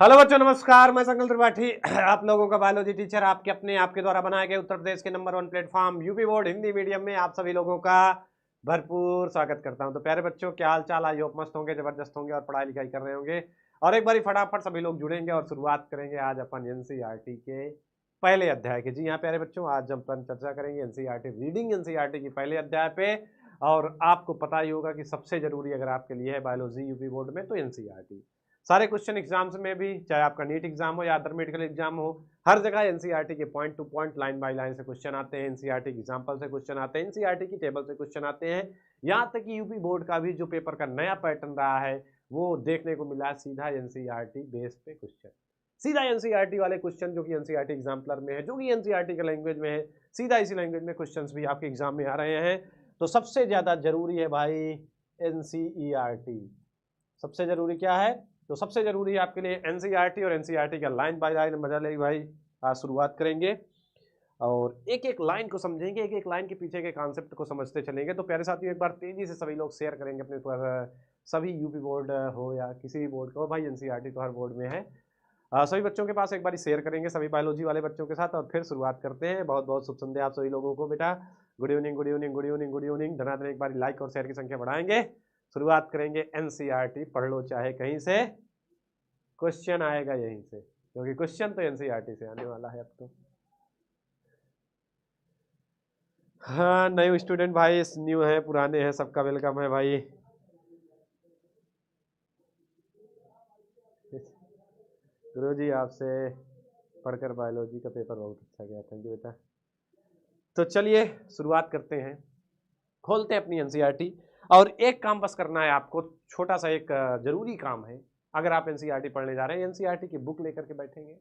Hello बच्चों, नमस्कार। मैं संकल्प त्रिपाठी आप लोगों का बायोलॉजी टीचर आपके द्वारा बनाए गए उत्तर प्रदेश के number 1 platform UP board Hindi medium में आप सभी लोगों का भरपूर स्वागत करता हूं। तो प्यारे बच्चों, क्या हाल चाल? आई होप मस्त होंगे, जबरदस्त होंगे और पढ़ाई लिखाई कर रहे होंगे। और एक बारी फटाफट सभी लोग जुड़ेंगे और शुरुआत करेंगे आज अपन एनसीईआरटी के पहले अध्याय की। जी हाँ प्यारे बच्चों, आज अपन चर्चा करेंगे एनसीईआरटी रीडिंग एनसीईआरटी की पहले अध्याय पे। और आपको पता ही होगा कि सबसे जरूरी अगर आपके लिए है बायोलॉजी यूपी बोर्ड में तो एनसीईआरटी। सारे क्वेश्चन एग्जाम्स में भी, चाहे आपका नीट एग्जाम हो या अदर मेडिकल एग्जाम हो, हर जगह एनसीईआरटी के point two point line by line से क्वेश्चन आते हैं। एनसीईआरटी की एग्जाम्पल से क्वेश्चन आते हैं, एनसीईआरटी की टेबल से क्वेश्चन आते हैं। यहाँ तक कि यूपी बोर्ड का भी जो पेपर का नया पैटर्न रहा है वो देखने को मिला, सीधा एनसीईआरटी बेस पे क्वेश्चन, सीधा एनसीईआरटी वाले क्वेश्चन जो कि एनसीईआरटी एग्जाम्पलर में है, जो कि एनसीईआरटी के लैंग्वेज में है, सीधा इसी लैंग्वेज में क्वेश्चन भी आपके एग्जाम में आ रहे हैं। तो सबसे ज्यादा जरूरी है भाई एनसीईआरटी। सबसे जरूरी क्या है? तो सबसे जरूरी है आपके लिए एनसीईआरटी और एनसीईआरटी का लाइन बाय लाइन मजा ले भाई। आज शुरुआत करेंगे और एक एक लाइन को समझेंगे, एक एक लाइन के पीछे के कॉन्सेप्ट को समझते चलेंगे। तो प्यारे साथियों, एक बार तेजी से सभी लोग शेयर करेंगे अपने पर, सभी यूपी बोर्ड हो या किसी भी बोर्ड को, भाई एनसीईआरटी तो हर बोर्ड में है। सभी बच्चों के पास एक बार शेयर करेंगे, सभी बायोलॉजी वाले बच्चों के साथ, और फिर शुरुआत करते हैं। बहुत बहुत शुभ संध्या आप सभी लोगों को बेटा। Good evening, good evening, good evening, good evening. धनाधन एक बार लाइक और शेयर की संख्या बढ़ाएंगे। शुरुआत करेंगे एनसीईआरटी। पढ़ लो चाहे कहीं से, क्वेश्चन आएगा यहीं से, क्योंकि क्वेश्चन तो एनसीईआरटी से आने वाला है अब तो। हाँ, नए स्टूडेंट भाई, न्यू है पुराने हैं, सबका वेलकम है भाई। गुरुजी आपसे पढ़कर बायोलॉजी का पेपर बहुत अच्छा गया, थैंक यू बेटा। तो चलिए शुरुआत करते हैं, खोलते हैं अपनी एनसीईआरटी। और एक काम बस करना है आपको, छोटा सा एक जरूरी काम है। अगर आप एनसीईआरटी पढ़ने जा रहे हैं, एनसीईआरटी की बुक लेकर के बैठेंगे।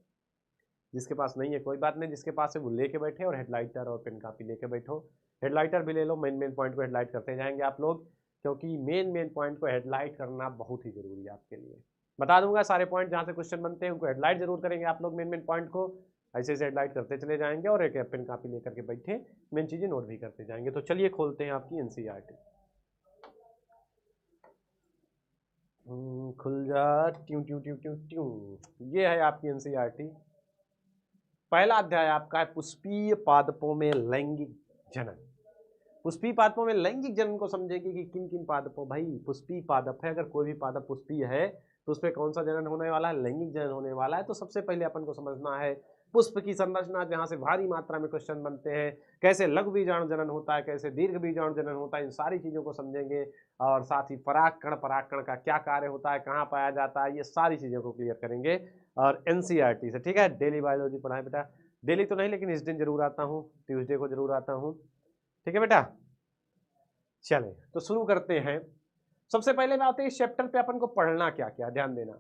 जिसके पास नहीं है कोई बात नहीं, जिसके पास है वो लेके बैठे और हेडलाइटर और पेन कापी लेके बैठो। हेडलाइटर भी ले लो, मेन मेन पॉइंट को हेडलाइट करते जाएंगे आप लोग, क्योंकि मेन मेन पॉइंट को हेडलाइट करना बहुत ही जरूरी है आपके लिए। बता दूंगा सारे पॉइंट जहाँ से क्वेश्चन बनते हैं उनको हेडलाइट जरूर करेंगे आप लोग, मेन मेन पॉइंट को ऐसे ऐसे हेडलाइट करते चले जाएंगे और एक पेन कापी लेकर के बैठे मेन चीजें नोट भी करते जाएंगे। तो चलिए खोलते हैं आपकी एनसीईआरटी। खुल जा, ट्यू ट्यू ट्यू ट्यू ट्यू। ये है आपकी एनसीईआरटी। पहला अध्याय आपका है पुष्पीय पादपों में लैंगिक जनन। पुष्पीय पादपों में लैंगिक जनन को समझेंगे कि किन किन पादपों, भाई पुष्पीय पादप है, अगर कोई भी पादप पुष्पीय है तो उसमें कौन सा जनन होने वाला है? लैंगिक जनन होने वाला है। तो सबसे पहले अपन को समझना है पुष्प की संरचना, जहां से भारी मात्रा में क्वेश्चन बनते हैं। कैसे लघु बीजाणु जनन होता है, कैसे दीर्घ बीजाणु जनन होता है, इन सारी चीजों को समझेंगे। और साथ ही परागकण, परागकण का क्या कार्य होता है, कहाँ पाया जाता है, ये सारी चीजों को क्लियर करेंगे और एनसीईआरटी से। ठीक है, डेली बायोलॉजी पढ़ाए बेटा। डेली तो नहीं, लेकिन इस दिन जरूर आता हूँ, ट्यूसडे को जरूर आता हूँ। ठीक है बेटा, चलें तो शुरू करते हैं। सबसे पहले बात है इस चैप्टर पे अपन को पढ़ना क्या क्या, ध्यान देना।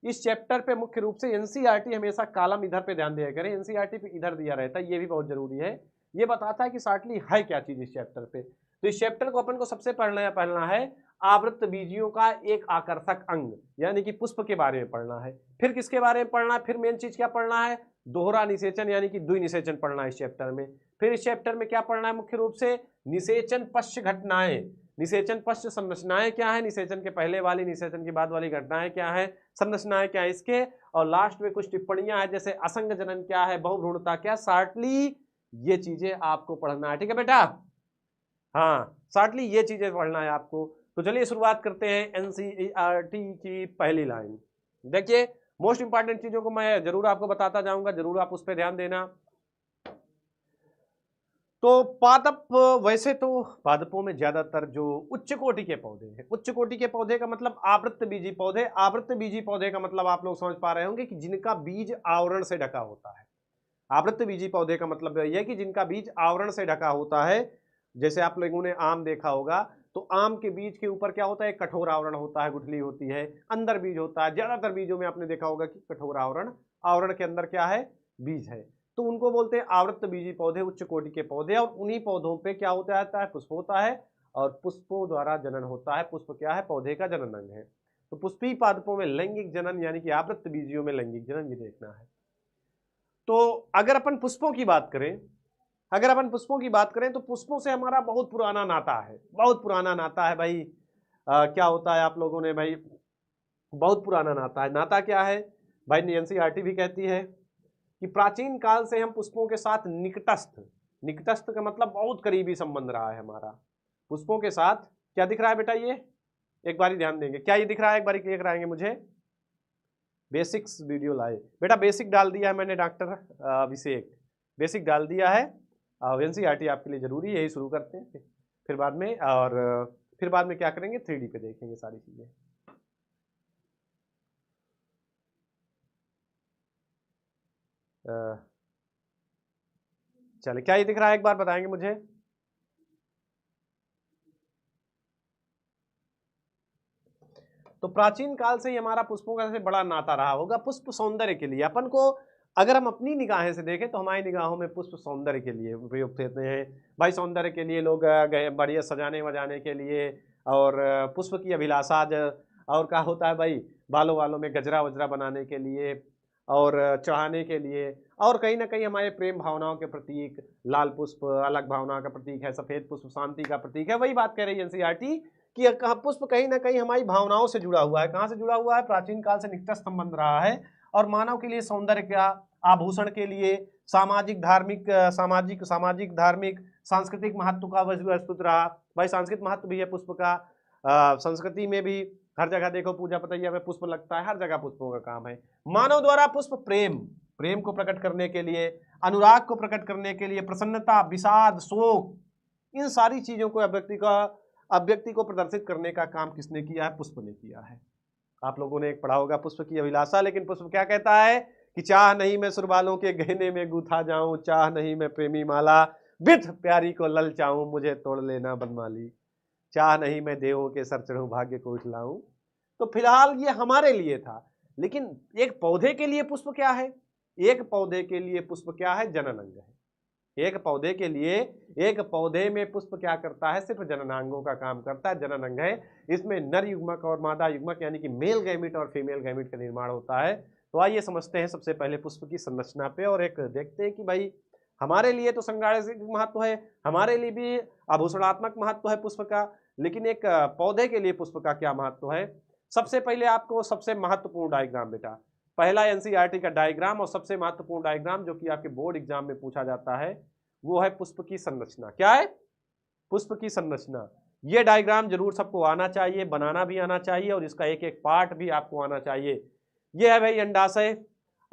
इस चैप्टर पे मुख्य रूप से एनसीईआरटी हमेशा कॉलम इधर पे ध्यान दिया करें, एनसीईआरटी पे इधर दिया रहता है, ये भी बहुत जरूरी है। ये बताता है कि शॉर्टली है क्या चीज इस चैप्टर पे। तो इस चैप्टर को अपन को सबसे पढ़ना है आवृत्त बीजियों का एक आकर्षक अंग, यानी कि पुष्प के बारे में पढ़ना है। फिर किसके बारे में पढ़ना है? फिर मेन चीज क्या पढ़ना है? दोहरा निषेचन यानी कि द्विनिषेचन पढ़ना है इस चैप्टर में। फिर इस चैप्टर में क्या पढ़ना है? मुख्य रूप से निषेचन पश्च घटनाएं। निषेचन पश्च संरचनाएं क्या है, निषेचन के पहले वाली, निषेचन के बाद वाली घटनाएं क्या है, संरचनाएं क्या है इसके। और लास्ट में कुछ टिप्पणियां हैं, जैसे असंग जनन क्या है, बहुभ्रूणता क्या, शॉर्टली ये चीजें आपको पढ़ना है। ठीक है बेटा, हाँ शॉर्टली ये चीजें पढ़ना है आपको। तो चलिए शुरुआत करते हैं एनसीईआरटी की पहली लाइन। देखिए, मोस्ट इंपॉर्टेंट चीजों को मैं जरूर आपको बताता जाऊंगा, जरूर आप उस पर ध्यान देना। तो पादप, वैसे तो पादपों में ज्यादातर जो उच्च कोटि के पौधे हैं, उच्च कोटि के पौधे का मतलब आवृत्त बीजी पौधे। आवृत्त बीजी पौधे का मतलब आप लोग समझ पा रहे होंगे कि जिनका बीज आवरण से ढका होता है। आवृत्त बीजी पौधे का मतलब यह है कि जिनका बीज आवरण से ढका होता है। जैसे आप लोगों ने आम देखा होगा, तो आम के बीज के ऊपर क्या होता है? कठोर आवरण होता है, गुठली होती है, अंदर बीज होता है। ज्यादातर बीजों में आपने देखा होगा कि कठोर आवरण, आवरण के अंदर क्या है? बीज है। तो उनको बोलते हैं आवृत्त बीजी पौधे, उच्च कोटि के पौधे। और उन्हीं पौधों पे क्या होता है? पुष्प होता है और पुष्पों द्वारा जनन होता है। पुष्प क्या है? पौधे का जनन अंग है। तो पुष्पीय पादपों में लैंगिक जनन यानी कि आवृत्त बीजियों में लैंगिक जनन, ये देखना है। तो अगर अपन पुष्पों की बात करें, अगर अपन पुष्पों की बात करें तो पुष्पों से हमारा बहुत पुराना नाता है, बहुत पुराना नाता है भाई। क्या होता है आप लोगों ने भाई, बहुत पुराना नाता है। नाता क्या है? भाई एनसीईआरटी भी कहती है कि प्राचीन काल से हम पुष्पों के साथ निकटस्थ, निकटस्थ का मतलब बहुत करीबी संबंध रहा है हमारा पुष्पों के साथ। क्या दिख रहा है बेटा, ये एक बारी ध्यान देंगे, क्या ये दिख रहा है, एक बारी क्लियर कराएंगे मुझे। बेसिक्स वीडियो लाए बेटा, बेसिक डाल दिया है मैंने डॉक्टर अभिषेक, बेसिक डाल दिया है। एनसीईआरटी आपके लिए जरूरी है, यही शुरू करते हैं फिर बाद में, और फिर बाद में क्या करेंगे 3D पे देखेंगे सारी चीजें। चलिए, क्या ये दिख रहा है, एक बार बताएंगे मुझे। तो प्राचीन काल से ही हमारा पुष्पों का सबसे बड़ा नाता रहा होगा। पुष्प सौंदर्य के लिए अपन को, अगर हम अपनी निगाहें से देखें तो हमारी निगाहों में पुष्प सौंदर्य के लिए प्रयुक्त होते हैं भाई। सौंदर्य के लिए लोग गए बढ़िया सजाने वजाने के लिए, और पुष्प की अभिलाषा, और क्या होता है भाई, बालों वालों में गजरा वजरा बनाने के लिए और चढ़ाने के लिए, और कहीं ना कहीं हमारे प्रेम भावनाओं के प्रतीक लाल पुष्प अलग भावना का प्रतीक है, सफेद पुष्प शांति का प्रतीक है। वही बात कह रही है एनसीईआरटी कि पुष्प कहीं ना कहीं हमारी भावनाओं से जुड़ा हुआ है। कहाँ से जुड़ा हुआ है, प्राचीन काल से निकटस्थ संबंध रहा है, और मानव के लिए सौंदर्य का, आभूषण के लिए, सामाजिक धार्मिक सामाजिक धार्मिक सांस्कृतिक महत्व का वस्तुत रहा। भाई सांस्कृतिक महत्व भी है पुष्प का, संस्कृति में भी हर जगह देखो पूजा पतैया में पुष्प लगता है, हर जगह पुष्पों का काम है। मानव द्वारा पुष्प प्रेम को प्रकट करने के लिए, अनुराग को प्रकट करने के लिए, प्रसन्नता, विषाद, शोक, इन सारी चीजों को अभिव्यक्ति को प्रदर्शित करने का काम किसने किया है, पुष्प ने किया है। आप लोगों ने एक पढ़ा होगा पुष्प की अभिलाषा, लेकिन पुष्प क्या कहता है कि चाह नहीं मैं सुरबालों के गहने में गूथा जाऊं, चाह नहीं मैं प्रेमी माला बिथ प्यारी को ललचाऊं, मुझे तोड़ लेना बनमाली, चाह नहीं मैं देवों के सर चढ़ूं भाग्य को उठलाऊं। तो फिलहाल ये हमारे लिए था, लेकिन एक पौधे के लिए पुष्प क्या है, एक पौधे के लिए पुष्प क्या है, जनन अंग है। एक पौधे के लिए, एक पौधे में पुष्प क्या करता है, सिर्फ जननांगों का काम करता है, जनन अंग है। इसमें नर युग्मक और मादा युग्मक यानी कि मेल गैमिट और फीमेल गैमिट का निर्माण होता है। तो आइए समझते हैं सबसे पहले पुष्प की संरचना पे, और एक देखते हैं कि भाई हमारे लिए तो संगाणिक महत्व है, हमारे लिए भी आभूषणात्मक महत्व है पुष्प का, लेकिन एक पौधे के लिए पुष्प का क्या महत्व है। सबसे पहले आपको सबसे महत्वपूर्ण डायग्राम बेटा, पहला एनसीईआरटी का डायग्राम और सबसे महत्वपूर्ण डायग्राम जो कि आपके बोर्ड एग्जाम में पूछा जाता है, वो है पुष्प की संरचना। क्या है, पुष्प की संरचना। ये डायग्राम जरूर सबको आना चाहिए, बनाना भी आना चाहिए, और इसका एक एक पार्ट भी आपको आना चाहिए। ये है भाई अंडाशय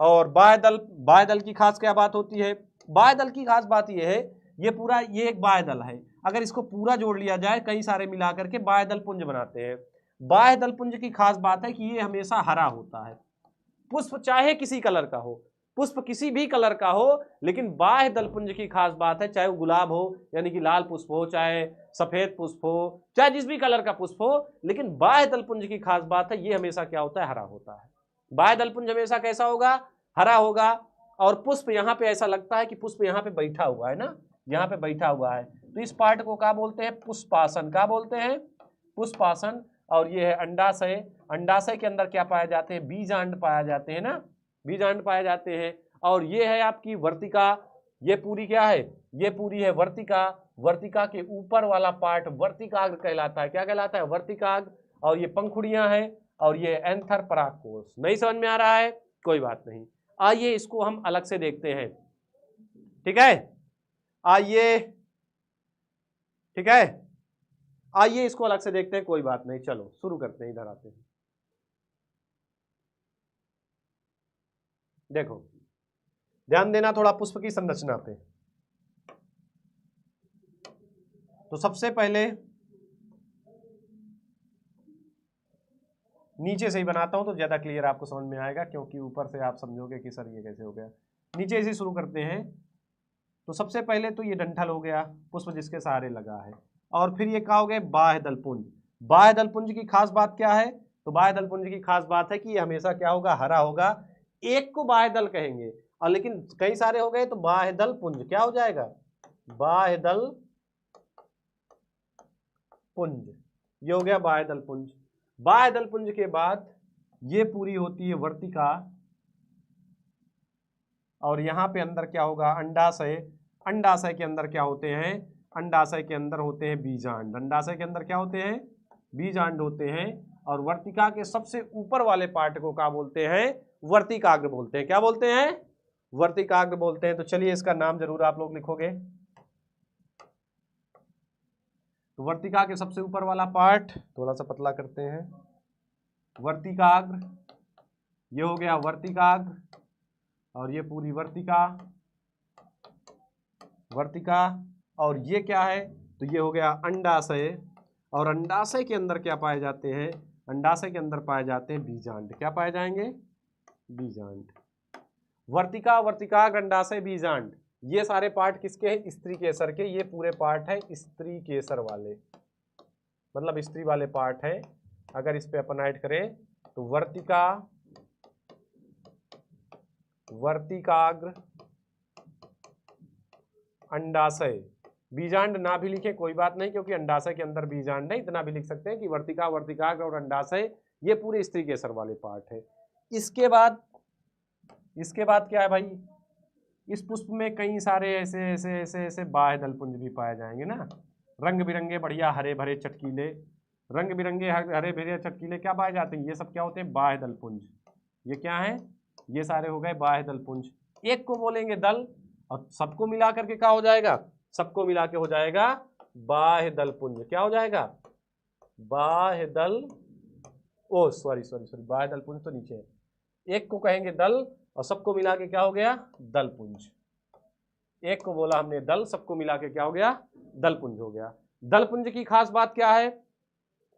और बाह्यदल। बाह्यदल की खास क्या बात होती है, बाह्यदल की खास बात ये है, ये पूरा ये एक बाह्यदल है, अगर इसको पूरा जोड़ लिया जाए कई सारे मिला करके बाह्यदल पुंज बनाते हैं। बाह्यदल पुंज की खास बात है कि ये हमेशा हरा होता है। पुष्प चाहे किसी कलर का हो, पुष्प किसी भी कलर का हो, लेकिन बाह्य दलपुंज की खास बात है, चाहे वो गुलाब हो यानी कि लाल पुष्प हो, चाहे सफेद पुष्प हो, चाहे जिस भी कलर का पुष्प हो, लेकिन बाह्य दलपुंज की खास बात है ये हमेशा क्या होता है, हरा होता है। बाह्य दलपुंज हमेशा कैसा होगा, हरा होगा। और पुष्प यहाँ पे ऐसा लगता है कि पुष्प यहाँ पे बैठा हुआ है ना, यहाँ पे बैठा हुआ है, तो इस पार्ट को क्या बोलते हैं, पुष्पासन। क्या बोलते हैं, पुष्पासन। और ये है अंडाशय। अंडाशय के अंदर क्या पाए जाते हैं, बीजांड पाए जाते हैं ना, बीजांड पाए जाते हैं। और ये है आपकी वर्तिका, ये पूरी क्या है, ये पूरी है वर्तिका। वर्तिका के ऊपर वाला पार्ट वर्तिकाग्र कहलाता है। क्या कहलाता है, वर्तिकाग्र। और ये पंखुड़ियां हैं, और ये एंथर परागकोश। नहीं समझ में आ रहा है, कोई बात नहीं, आइए इसको हम अलग से देखते हैं, ठीक है, आइए, ठीक है, आइए इसको अलग से देखते हैं, कोई बात नहीं। चलो शुरू करते हैं, इधर आते हैं। देखो ध्यान देना थोड़ा पुष्प की संरचना पे। तो सबसे पहले नीचे से ही बनाता हूं तो ज्यादा क्लियर आपको समझ में आएगा, क्योंकि ऊपर से आप समझोगे कि सर ये कैसे हो गया। नीचे से शुरू करते हैं। तो सबसे पहले तो ये डंठल हो गया, पुष्प जिसके सहारे लगा है। और फिर ये क्या हो गए, बाह्य दलपुंज। बाह्य दलपुंज की खास बात क्या है, तो बाह्य दलपुंज की खास बात है कि ये हमेशा क्या होगा, हरा होगा। एक को बाह्य दल कहेंगे, और लेकिन कई सारे हो गए तो बाह्य दल पुंज क्या हो जाएगा, बाह्य दल पुंज। ये हो गया बाह्य दल पुंज। बाह्य दल पुंज के बाद ये पूरी होती है वर्तिका, और यहां पे अंदर क्या होगा, अंडाशय। अंडाशय के अंदर क्या होते हैं, अंडाशय के अंदर होते हैं बीजांड। अंडाशय के अंदर क्या होते हैं, बीजांड होते हैं। और वर्तिका के सबसे ऊपर वाले पार्ट को क्या बोलते हैं, वर्तिकाग्र बोलते हैं। क्या बोलते हैं? वर्तिकाग्र बोलते हैं। तो चलिए इसका नाम जरूर आप लोग लिखोगे। तो वर्तिका के सबसे ऊपर वाला पार्ट थोड़ा सा पतला करते हैं, वर्तिकाग्र, ये हो गया वर्तिकाग्र, और ये पूरी वर्तिका, वर्तिका, और ये क्या है? तो ये हो गया अंडाशय, और अंडाशय के अंदर क्या पाए जाते हैं? अंडाशय के अंदर पाए जाते हैं बीजांड। क्या पाए जाएंगे? बीजांड। वर्तिका, वर्तिकाग्र, अंडाशय, बीजांड, ये सारे पार्ट किसके हैं? स्त्री केसर के। ये पूरे पार्ट है स्त्री केसर वाले, मतलब स्त्री वाले पार्ट है। अगर इस पे अपन ऐड करें तो वर्तिका, वर्तिकाग्र, अंडाशय, बीजांड ना भी लिखे कोई बात नहीं, क्योंकि अंडाशय के अंदर बीजांड है। इतना भी लिख सकते हैं कि वर्तिका, वर्तिकाग्र और अंडाशय ये पूरे स्त्री केसर वाले पार्ट है। इसके बाद क्या है भाई? इस पुष्प में कई सारे ऐसे ऐसे ऐसे ऐसे बाह्य दलपुंज भी पाए जाएंगे ना, रंग बिरंगे बढ़िया हरे भरे चटकीले, रंग बिरंगे हरे भरे चटकीले क्या पाए जाते हैं? ये सब क्या होते हैं? बाह्य दलपुंज। ये क्या है? ये सारे हो गए बाह्य दलपुंज। एक को बोलेंगे दल, और सबको मिला करके क्या हो जाएगा? सबको मिला के हो जाएगा बाह्य दलपुंज। क्या हो जाएगा? बाह्य दल, ओ सॉरी, बाह्य दलपुंज तो नीचे है। एक को कहेंगे दल और सबको मिला के क्या हो गया? दलपुंज। एक को बोला हमने दल, सबको मिला के क्या हो गया? दलपुंज हो गया। दलपुंज की खास बात क्या है?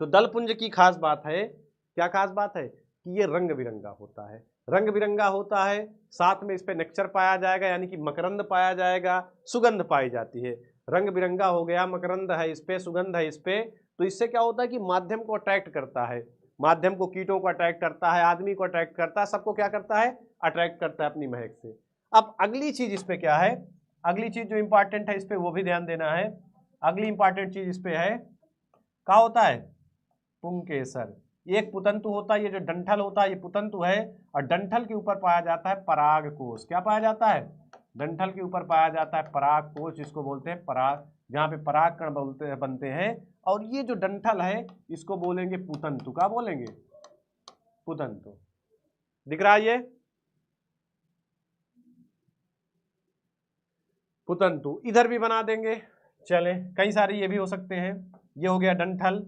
तो दलपुंज की खास बात है, क्या खास बात है? कि ये रंग बिरंगा होता है। रंग बिरंगा होता है, साथ में इस पे नेक्चर पाया जाएगा, यानी कि मकरंद पाया जाएगा, सुगंध पाई जाती है। रंग बिरंगा हो गया, मकरंद है इस पे, सुगंध है इस पे, तो इससे क्या होता है कि माध्यम को अट्रैक्ट करता है, माध्यम को, कीटों को अट्रैक्ट करता है, आदमी को अट्रैक्ट करता है, सबको क्या करता है? अट्रैक्ट करता है अपनी महक से। अब अगली चीज इस पे क्या है? अगली चीज जो इंपॉर्टेंट है इस पे वो भी ध्यान देना है। अगली इंपॉर्टेंट चीज इस पे है, क्या होता है? पुंकेसर। एक पुतंतु होता है, ये जो डंठल होता है ये पुतंतु है, और डंठल के ऊपर पाया जाता है पराग कोश। क्या पाया जाता है? डंठल के ऊपर पाया जाता है पराग कोश, जिसको बोलते हैं पराग, जहाँ पे पराग कण बनते हैं। और ये जो डंठल है इसको बोलेंगे पुतंतु। क्या बोलेंगे? पुतंतु। दिख रहा है ये? पुतंतु इधर भी बना देंगे। चले, कई सारे ये भी हो सकते हैं। ये हो गया डंठल,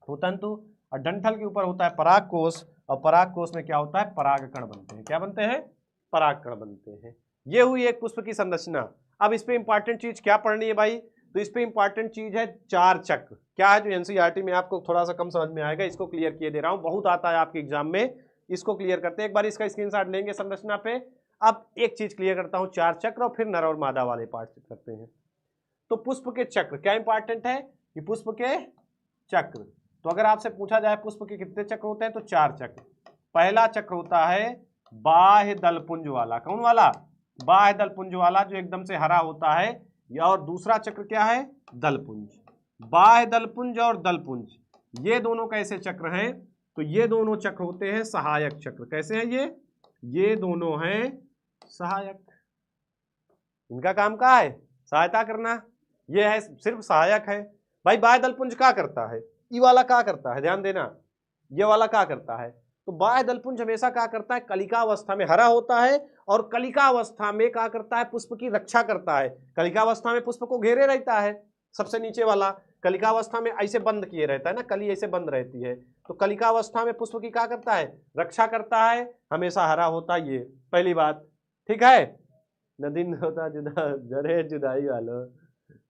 पुतंतु, और डंठल के ऊपर होता है पराग कोश, और पराग कोश में क्या होता है? पराग कण बनते हैं। क्या बनते हैं? पराग कण बनते हैं। ये हुई एक पुष्प की संरचना। अब इस पे इंपॉर्टेंट चीज क्या पढ़नी है भाई? तो इस पे इंपॉर्टेंट चीज है चार चक्र। क्या है? जो एनसीईआरटी में आपको थोड़ा सा कम समझ में आएगा, इसको क्लियर किए दे रहा हूं, बहुत आता है आपके एग्जाम में, इसको क्लियर करते हैं। एक बार इसका स्क्रीनशॉट लेंगे संरचना पे। अब एक चीज क्लियर करता हूं, चार चक्र, और फिर नर और मादा वाले पार्ट करते हैं। तो पुष्प के चक्र क्या इंपॉर्टेंट है? कि पुष्प के चक्र, तो अगर आपसे पूछा जाए पुष्प के कितने चक्र होते हैं, तो चार चक्र। पहला चक्र होता है बाह्य दलपुंज वाला। कौन वाला? बाह्य दलपुंज वाला, जो एकदम से हरा होता है। और दूसरा चक्र क्या है? दलपुंज। बाह्य दलपुंज और दलपुंज, ये दोनों कैसे चक्र हैं? तो ये दोनों चक्र होते हैं सहायक चक्र। कैसे हैं ये दोनों हैं सहायक। इनका काम क्या है? सहायता करना। ये है सिर्फ सहायक है भाई। बाह्य दलपुंज क्या करता है? ये वाला क्या करता है? ध्यान देना, ये वाला क्या करता है? तो बाह्य दलपुंज हमेशा क्या करता है? कलिकावस्था में हरा होता है, और कलिकावस्था में क्या करता है? पुष्प की रक्षा करता है। कलिकावस्था में पुष्प को घेरे रहता है। सबसे नीचे वाला कलिकावस्था में ऐसे बंद किए रहता है ना, कली ऐसे बंद रहती है, तो कलिकावस्था में पुष्प की क्या करता है? रक्षा करता है, हमेशा हरा होता है। ये पहली बात, ठीक है। नदी होता जुदा, जरे जुदाई वालो,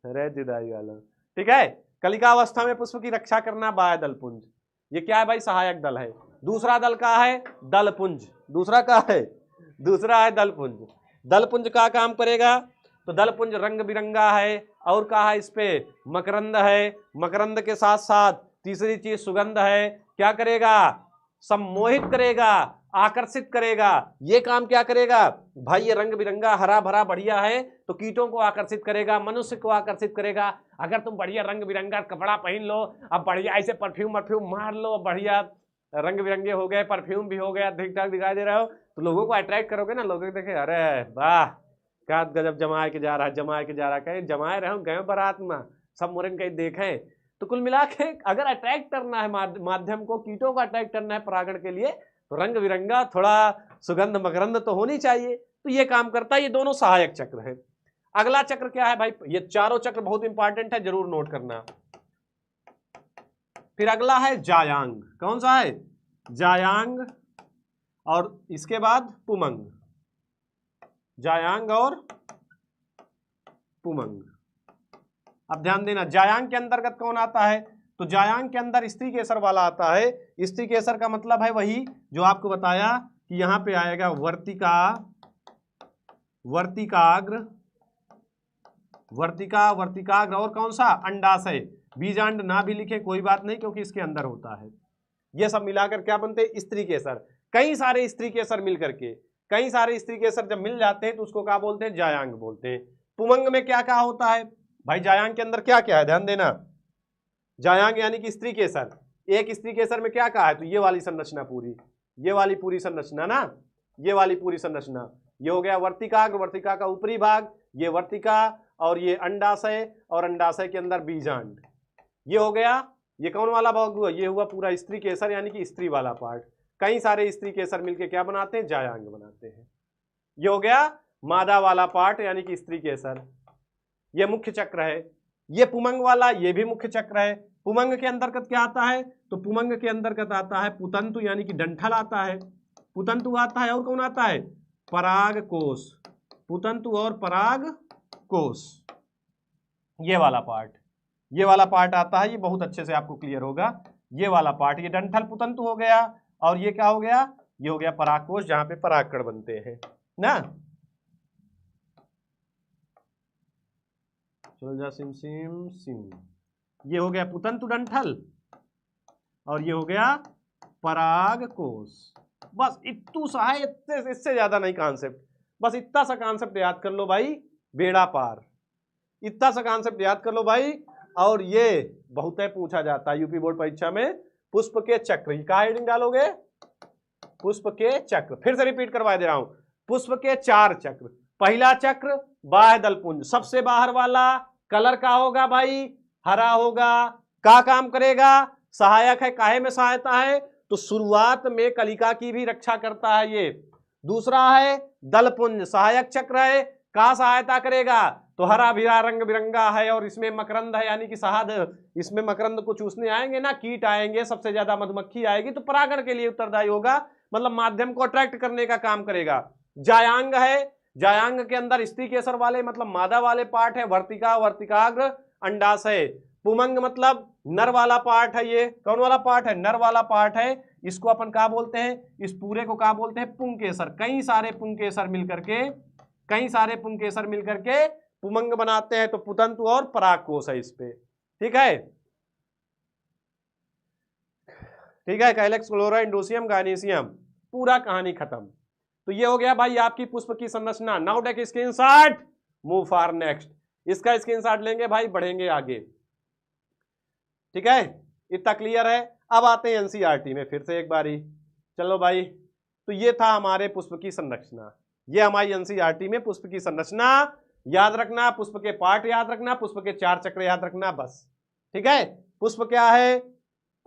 अरे जुदाई वालो, ठीक है। कलिकावस्था में पुष्प की रक्षा करना बाह्य दलपुंज। ये क्या है भाई? सहायक दल है। दूसरा दल का है दलपुंज। दूसरा का है? दूसरा है दलपुंज। दलपुंज का काम करेगा, तो दलपुंज रंग बिरंगा है, और कहा है इस पे मकरंद है। मकरंद के साथ साथ तीसरी चीज सुगंध है। क्या करेगा? सम्मोहित करेगा, आकर्षित करेगा। ये काम क्या करेगा भाई? ये रंग बिरंगा हरा भरा बढ़िया है, तो कीटों को आकर्षित करेगा, मनुष्य को आकर्षित करेगा। अगर तुम बढ़िया रंग बिरंगा कपड़ा पहन लो, अब बढ़िया ऐसे परफ्यूम मार लो, बढ़िया रंग बिरंगे हो गए, परफ्यूम भी हो गया, ठीक ठाक दिखाई दे रहा हो, तो लोगों को अट्रैक्ट करोगे ना। लोग देखे, अरे वाह क्या गजब जमाए के जा रहा है, जमाए के जा रहा है। कहीं जमाए रहे गए बारात में, सब मुरंग कहीं देखें। तो कुल मिला के अगर अट्रैक्ट करना है माध्यम को, कीटों को अट्रैक्ट करना है परागण के लिए, तो रंग बिरंगा, थोड़ा सुगंध मकरंद तो होनी चाहिए, तो ये काम करता है। ये दोनों सहायक चक्र है। अगला चक्र क्या है भाई, ये चारों चक्र बहुत इंपॉर्टेंट है, जरूर नोट करना। फिर अगला है जायांग। कौन सा है, जायांग, और इसके बाद पुमंग। जायांग और पुमंग। अब ध्यान देना, जायांग के अंतर्गत कौन आता है, तो जायांग के अंदर स्त्री केसर वाला आता है। स्त्री केसर का मतलब है वही जो आपको बताया कि यहां पे आएगा वर्तिका, वर्तिकाग्र, वर्तिका, वर्तिकाग्र, और कौन सा, अंडाशय। बीजांड ना भी लिखे कोई बात नहीं, क्योंकि इसके अंदर होता है। ये सब मिलाकर क्या बनते हैं, स्त्री केसर। कई सारे स्त्री केसर मिल करके, कई सारे स्त्री केसर जब मिल जाते हैं तो उसको क्या बोलते हैं, जायांग बोलते हैं। पुमंग में क्या क्या होता है भाई, जायांग के अंदर क्या क्या है, ध्यान देना। जायांग यानी कि स्त्री केसर, एक स्त्री केसर में क्या क्या है, तो ये वाली संरचना पूरी, ये वाली पूरी संरचना ना, ये वाली पूरी संरचना। ये हो गया वर्तिकाग्र, वर्तिका का ऊपरी भाग, ये वर्तिका, और ये अंडाशय, और अंडाशय के अंदर बीजांड। ये हो गया, ये कौन वाला भाग हुआ, ये हुआ पूरा स्त्री केसर यानी कि स्त्री वाला पार्ट। कई सारे स्त्री केसर मिलके क्या बनाते हैं, जायांग बनाते हैं। ये हो गया मादा वाला पार्ट यानी कि स्त्री केसर, ये मुख्य चक्र है। ये पुमंग वाला, ये भी मुख्य चक्र है। पुमंग के अंतर्गत क्या आता है, तो पुमंग के अंतर्गत आता है पुतंतु यानी कि डंठल आता है, पुतंतु आता है, और कौन आता है, पराग कोश, पुतंतु और पराग कोश, ये वाला पार्ट, ये वाला पार्ट आता है। ये बहुत अच्छे से आपको क्लियर होगा, ये वाला पार्ट, ये डंठल पुतंतु हो गया, और ये क्या हो गया, ये हो गया परागकोश, जहां पे परागकण बनते हैं ना। चल जा सिम सिम सिम, ये हो गया पुतंतु डंठल, और ये हो गया परागकोश। बस इतू सा है, इससे ज्यादा नहीं कांसेप्ट, बस इतना सा कांसेप्ट याद कर लो भाई, बेड़ा पार। इतना सा कांसेप्ट याद कर लो भाई। और ये बहुत है पूछा जाता है यूपी बोर्ड परीक्षा में, पुष्प के चक्र, क्या हेडिंग डालोगे, पुष्प के चक्र। फिर से रिपीट करवा दे रहा हूं, पुष्प के 4 चक्र। पहला चक्र बाह्य दलपुंज, सबसे बाहर वाला, कलर का होगा भाई, हरा होगा। क्या काम करेगा, सहायक है, काहे में सहायता है, तो शुरुआत में कलिका की भी रक्षा करता है ये। दूसरा है दलपुंज, सहायक चक्र है, का सहायता करेगा, तो हरा भरा रंग बिरंगा है, और इसमें मकरंद है यानी कि शहद, इसमें मकरंद को चूसने आएंगे ना, कीट आएंगे, सबसे ज्यादा मधुमक्खी आएगी, तो परागण के लिए उत्तरदायी होगा, मतलब माध्यम को अट्रैक्ट करने का काम करेगा। जायांग है, जायांग के अंदर स्त्री केसर वाले मतलब मादा वाले पार्ट है, वर्तिका, वर्तिकाग्र, अंडाशय। पुमंग मतलब नर वाला पार्ट है, ये कौन वाला पार्ट है, नर वाला पार्ट है। इसको अपन क्या बोलते हैं, इस पूरे को क्या बोलते हैं, पुंकेसर। कई सारे पुंकेसर मिलकर के, कई सारे पुंकेसर मिलकर के पुमंग बनाते हैं, तो पुतंतु और परागकोश है इस पे, ठीक है, ठीक है। कैलेक्स, फ्लोरा, इंडोसियम, गायनीसियम, पूरा कहानी खत्म। तो ये हो गया भाई आपकी पुष्प की संरचना। Now take screenshot, move for next. इसका स्क्रीनशॉट लेंगे भाई, बढ़ेंगे आगे, ठीक है, इतना क्लियर है। अब आते हैं एनसीईआरटी में फिर से एक बारी, चलो भाई। तो ये था हमारे पुष्प की संरचना, ये हमारी एनसीईआरटी में पुष्प की संरचना याद रखना, पुष्प के पार्ट याद रखना, पुष्प के 4 चक्र याद रखना, बस, ठीक है। पुष्प क्या है,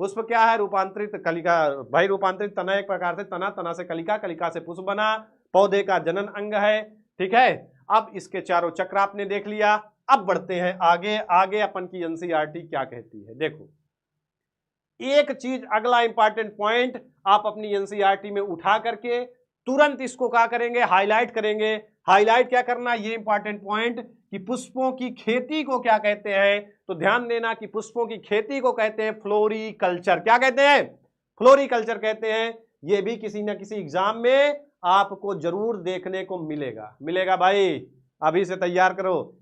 पुष्प क्या है, रूपांतरित कलिका भाई, रूपांतरित तना एक प्रकार से तना, तना से कलिका, कलिका से पुष्प बना, पौधे का जनन अंग है, ठीक है। अब इसके चारों चक्र आपने देख लिया, अब बढ़ते हैं आगे। आगे अपन की एनसीईआरटी क्या कहती है, देखो एक चीज, अगला इंपॉर्टेंट पॉइंट आप अपनी एनसीईआरटी में उठा करके तुरंत इसको क्या करेंगे, हाईलाइट करेंगे। हाईलाइट क्या करना, ये इंपॉर्टेंट पॉइंट कि पुष्पों की खेती को क्या कहते हैं, तो ध्यान देना कि पुष्पों की खेती को कहते हैं फ्लोरिकल्चर। क्या कहते हैं, फ्लोरिकल्चर कहते हैं। ये भी किसी ना किसी एग्जाम में आपको जरूर देखने को मिलेगा, मिलेगा भाई। अभी से तैयार करो,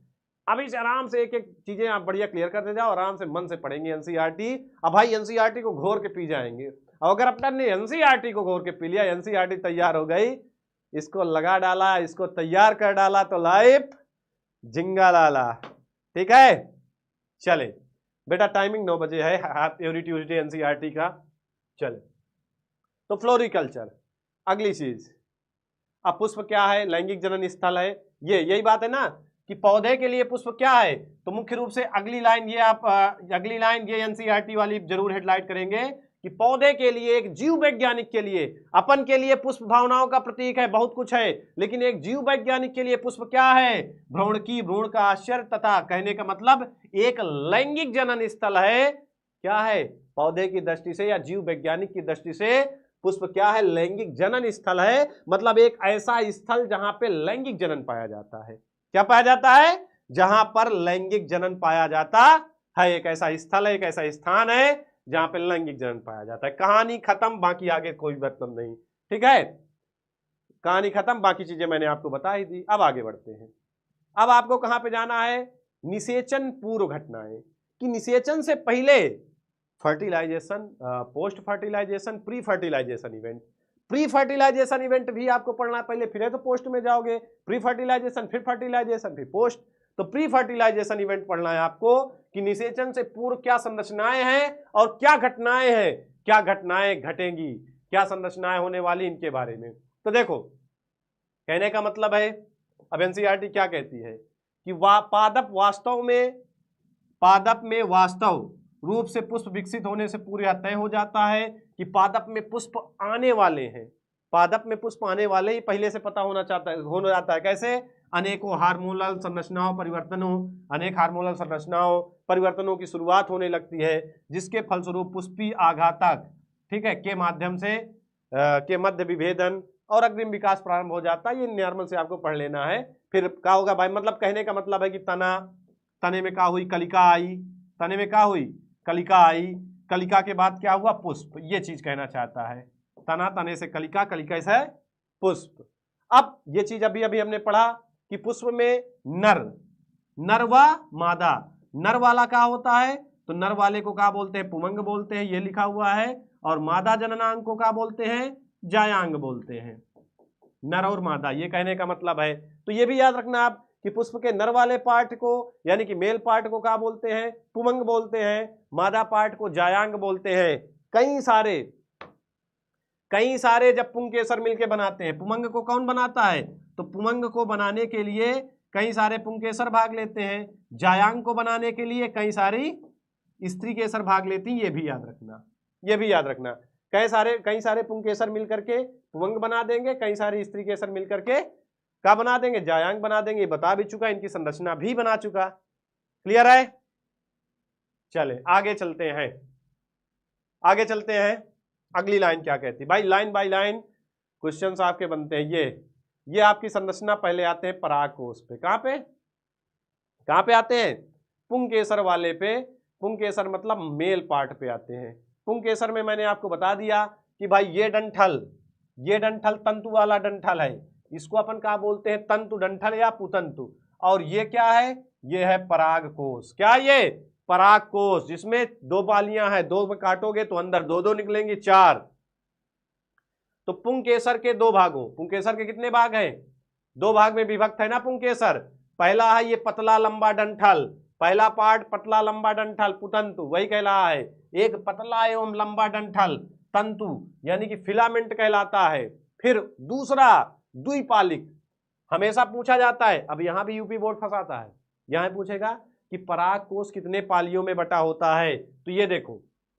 अभी से आराम से एक एक चीजें आप बढ़िया क्लियर करते जाओ, आराम से मन से पढ़ेंगे एनसीईआरटी। अब भाई एनसीईआरटी को घोर के पी जाएंगे। अब अगर अपन ने एनसीईआरटी को घोर के पी लिया, एनसीईआरटी तैयार हो गई, इसको लगा डाला, इसको तैयार कर डाला, तो लाइफ जिंगा लाला, ठीक है। चले बेटा, टाइमिंग 9 बजे है, एवरी ट्यूसडे एनसीईआरटी का। चले तो फ्लोरिकल्चर, अगली चीज। अब पुष्प क्या है, लैंगिक जनन स्थल है, ये यही बात है ना कि पौधे के लिए पुष्प क्या है, तो मुख्य रूप से अगली लाइन ये आप अगली लाइन ये एनसीईआरटी वाली जरूर हेडलाइट करेंगे कि पौधे के लिए, एक जीव वैज्ञानिक के लिए, अपन के लिए पुष्प भावनाओं का प्रतीक है, बहुत कुछ है, लेकिन एक जीव वैज्ञानिक के लिए पुष्प क्या है? भ्रूण की भ्रूण का आश्चर्य, तथा कहने का मतलब एक लैंगिक जनन स्थल है। क्या है? पौधे की दृष्टि से या जीव वैज्ञानिक की दृष्टि से पुष्प क्या है? लैंगिक जनन स्थल है, मतलब एक ऐसा स्थल जहां पे लैंगिक जनन पाया जाता है। क्या पाया जाता है? जहां पर लैंगिक जनन पाया जाता है। एक ऐसा स्थल है, एक ऐसा स्थान है जहां पे लैंगिक जनन पाया जाता है। कहानी खत्म, बाकी आगे कोई मतलब नहीं। ठीक है, कहानी खत्म, बाकी चीजें मैंने आपको बता ही दी। अब आगे बढ़ते हैं। अब आपको कहां पे जाना है? निषेचन पूर्व घटनाएं, कि निषेचन से पहले fertilisation, post fertilisation, pre fertilisation event. Pre fertilisation event भी आपको पढ़ना है पहले, फिर तो पोस्ट में जाओगे। प्री फर्टिलाइजेशन, फिर फर्टिलाइजेशन, फिर पोस्ट। तो प्री फर्टिलाइजेशन इवेंट पढ़ना है आपको कि निषेचन से पूर्व क्या संरचनाएं हैं और क्या घटनाएं हैं, क्या घटनाएं घटेंगी, क्या संरचनाएं होने वाली, इनके बारे में। तो देखो, कहने का मतलब है, अब एनसीईआरटी क्या कहती है कि पादप में वास्तव रूप से पुष्प विकसित होने से पूर्व तय हो जाता है कि पादप में पुष्प आने वाले हैं। पादप में पुष्प आने वाले ही पहले से पता होना जाता है। कैसे? अनेकों हार्मोनल संरचनाओं परिवर्तनों की शुरुआत होने लगती है, जिसके फलस्वरूप पुष्पीय आघातक, ठीक है, के माध्यम से के मध्य विभेदन और अग्रिम विकास प्रारंभ हो जाता है। ये नॉर्मल से आपको पढ़ लेना है। फिर क्या होगा भाई? मतलब कहने का मतलब है कि तने में क्या हुई? कलिका आई। तने में क्या हुई? कलिका आई। कलिका के बाद क्या हुआ? पुष्प। ये चीज कहना चाहता है। तना, तने से कलिका, कलिका से पुष्प। अब ये चीज अभी अभी हमने पढ़ा कि पुष्प में नर व मादा। नर वाला क्या होता है? तो नर वाले को क्या बोलते हैं? पुमंग बोलते हैं, ये लिखा हुआ है। और मादा जननांग को क्या बोलते हैं? जायांग बोलते हैं। नर और मादा, ये कहने का मतलब है। तो ये भी याद रखना आप कि पुष्प के नर वाले पार्ट को, यानी कि मेल पार्ट को क्या बोलते हैं? पुमंग बोलते हैं। मादा पार्ट को जायांग बोलते हैं। कई सारे जब पुंकेसर मिलके बनाते हैं, पुमंग को कौन बनाता है? तो पुमंग को बनाने के लिए कई सारे पुंकेसर भाग लेते हैं। जायांग को बनाने के लिए कई सारी स्त्री केसर भाग लेती हैं। ये भी याद रखना। कई सारे पुंकेसर मिल करके पुमंग बना देंगे, कई सारे स्त्री केसर मिल करके क्या बना देंगे? जायांग बना देंगे। ये बता भी चुका, इनकी संरचना भी बना चुका। क्लियर है? चले आगे चलते हैं। अगली लाइन क्या कहती है भाई? लाइन बाय लाइन क्वेश्चंस आपके बनते हैं। ये आपकी संरचना पहले आते हैं परागकोश पे। कहां पे आते हैं? पुंकेसर वाले पे। पुंकेसर मतलब मेल पार्ट पे आते हैं। पुंकेसर में मैंने आपको बता दिया कि भाई ये डंठल तंतु वाला डंठल है, इसको अपन क्या बोलते हैं? तंतु डंठल या पुतंतु। और ये क्या है? ये है परागकोश। क्या ये? परागकोश, जिसमें दो पालियां हैं, दो में काटोगे तो अंदर दो निकलेंगी, 4। तो पुंकेसर के दो भागों, पुंकेसर के कितने भाग हैं? 2 भाग में विभक्त है ना पुंकेसर। पहला है ये पतला लंबा डंठल, पहला पार्ट पतला लंबा डंठल पुतंतु, वही कहला है। एक पतला एवं लंबा डंठल तंतु, यानी कि फिलामेंट कहलाता है। फिर दूसरा द्विपालिक, हमेशा पूछा जाता है। अब यहां भी यूपी बोर्ड फंसाता है, यहां पूछेगा कि परागकोश कितने पालियों में बटा होता है। तो ये देखो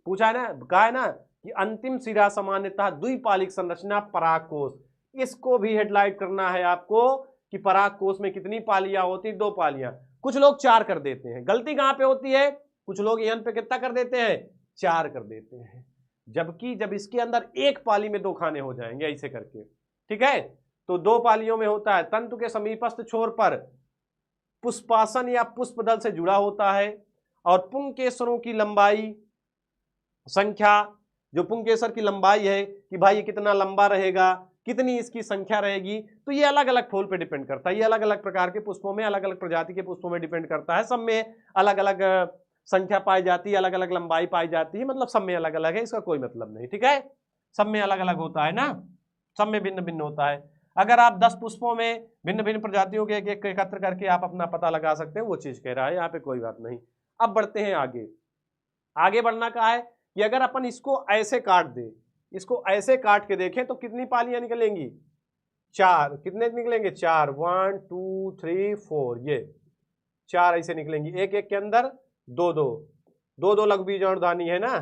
पूछा है ना, कहा है ना कि अंतिम सिरा सामान्यतः द्विपालिक संरचना परागकोश। इसको भी हेडलाइट करना है आपको कि परागकोश में कितनी पालियां होती? 2 पालियां। कुछ लोग 4 कर देते हैं। गलती कहां पे होती है? कुछ लोग यहां पे कितना कर देते हैं? 4 कर देते हैं, जबकि जब इसके अंदर 1 पाली में 2 खाने हो जाएंगे ऐसे करके। ठीक है, तो 2 पालियों में होता है। तंतु के समीपस्थ छोर पर पुष्पासन या पुष्पदल से जुड़ा होता है। और पुंकेसरों की लंबाई संख्या, जो पुंकेसर की लंबाई है कि भाई ये कितना लंबा रहेगा, कितनी इसकी संख्या रहेगी, तो ये अलग अलग फूल पे डिपेंड करता है। ये अलग अलग प्रकार के पुष्पों में, अलग अलग प्रजाति के पुष्पों में डिपेंड करता है। सब में अलग अलग संख्या पाई जाती है, अलग अलग लंबाई पाई जाती है, मतलब सब में अलग अलग है, इसका कोई मतलब नहीं। ठीक है, सब में अलग अलग होता है ना, सब में भिन्न भिन्न होता है। अगर आप 10 पुष्पों में भिन्न भिन्न प्रजातियों के एक एकत्र करके आप अपना पता लगा सकते हैं, वो चीज कह रहा है, यहाँ पे कोई बात नहीं। अब बढ़ते हैं आगे बढ़ना का है कि अगर अपन इसको ऐसे काट दे, इसको ऐसे काट के देखें तो कितनी पालियां निकलेंगी? 4। कितने निकलेंगे? 4। 1 2 3 4, ये 4 ऐसे निकलेंगी। एक एक के अंदर 2 2 लघु बीजाणुधानी है ना,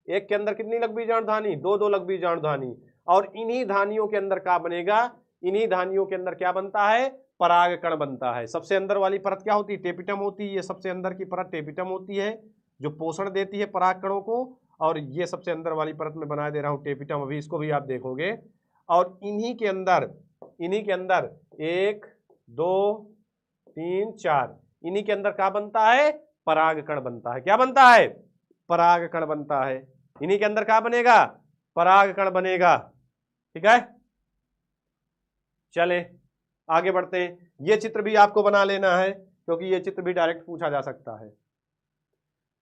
एक के अंदर कितनी लघु बीजाणु धानी, दो दो लघु बीजाणु धानी। और इन्हीं धानियों के अंदर क्या बनेगा, इन्हीं धानियों के अंदर क्या बनता है, परागकण बनता है। सबसे अंदर वाली परत क्या होती है, टेपिटम होती है। ये सबसे अंदर की परत टेपिटम होती है जो पोषण देती है परागकणों को। और ये सबसे अंदर वाली परत में बना दे रहा हूं टेपिटम, अभी इसको भी आप देखोगे। और इन्हीं के अंदर 1 2 3 4 इन्हीं के अंदर क्या बनता है, परागकण बनता है। क्या बनता है, परागकण बनता है। इन्हीं के अंदर क्या बनेगा, परागकण बनेगा। ठीक है, चले आगे बढ़ते हैं। ये चित्र भी आपको बना लेना है क्योंकि ये चित्र भी डायरेक्ट पूछा जा सकता है।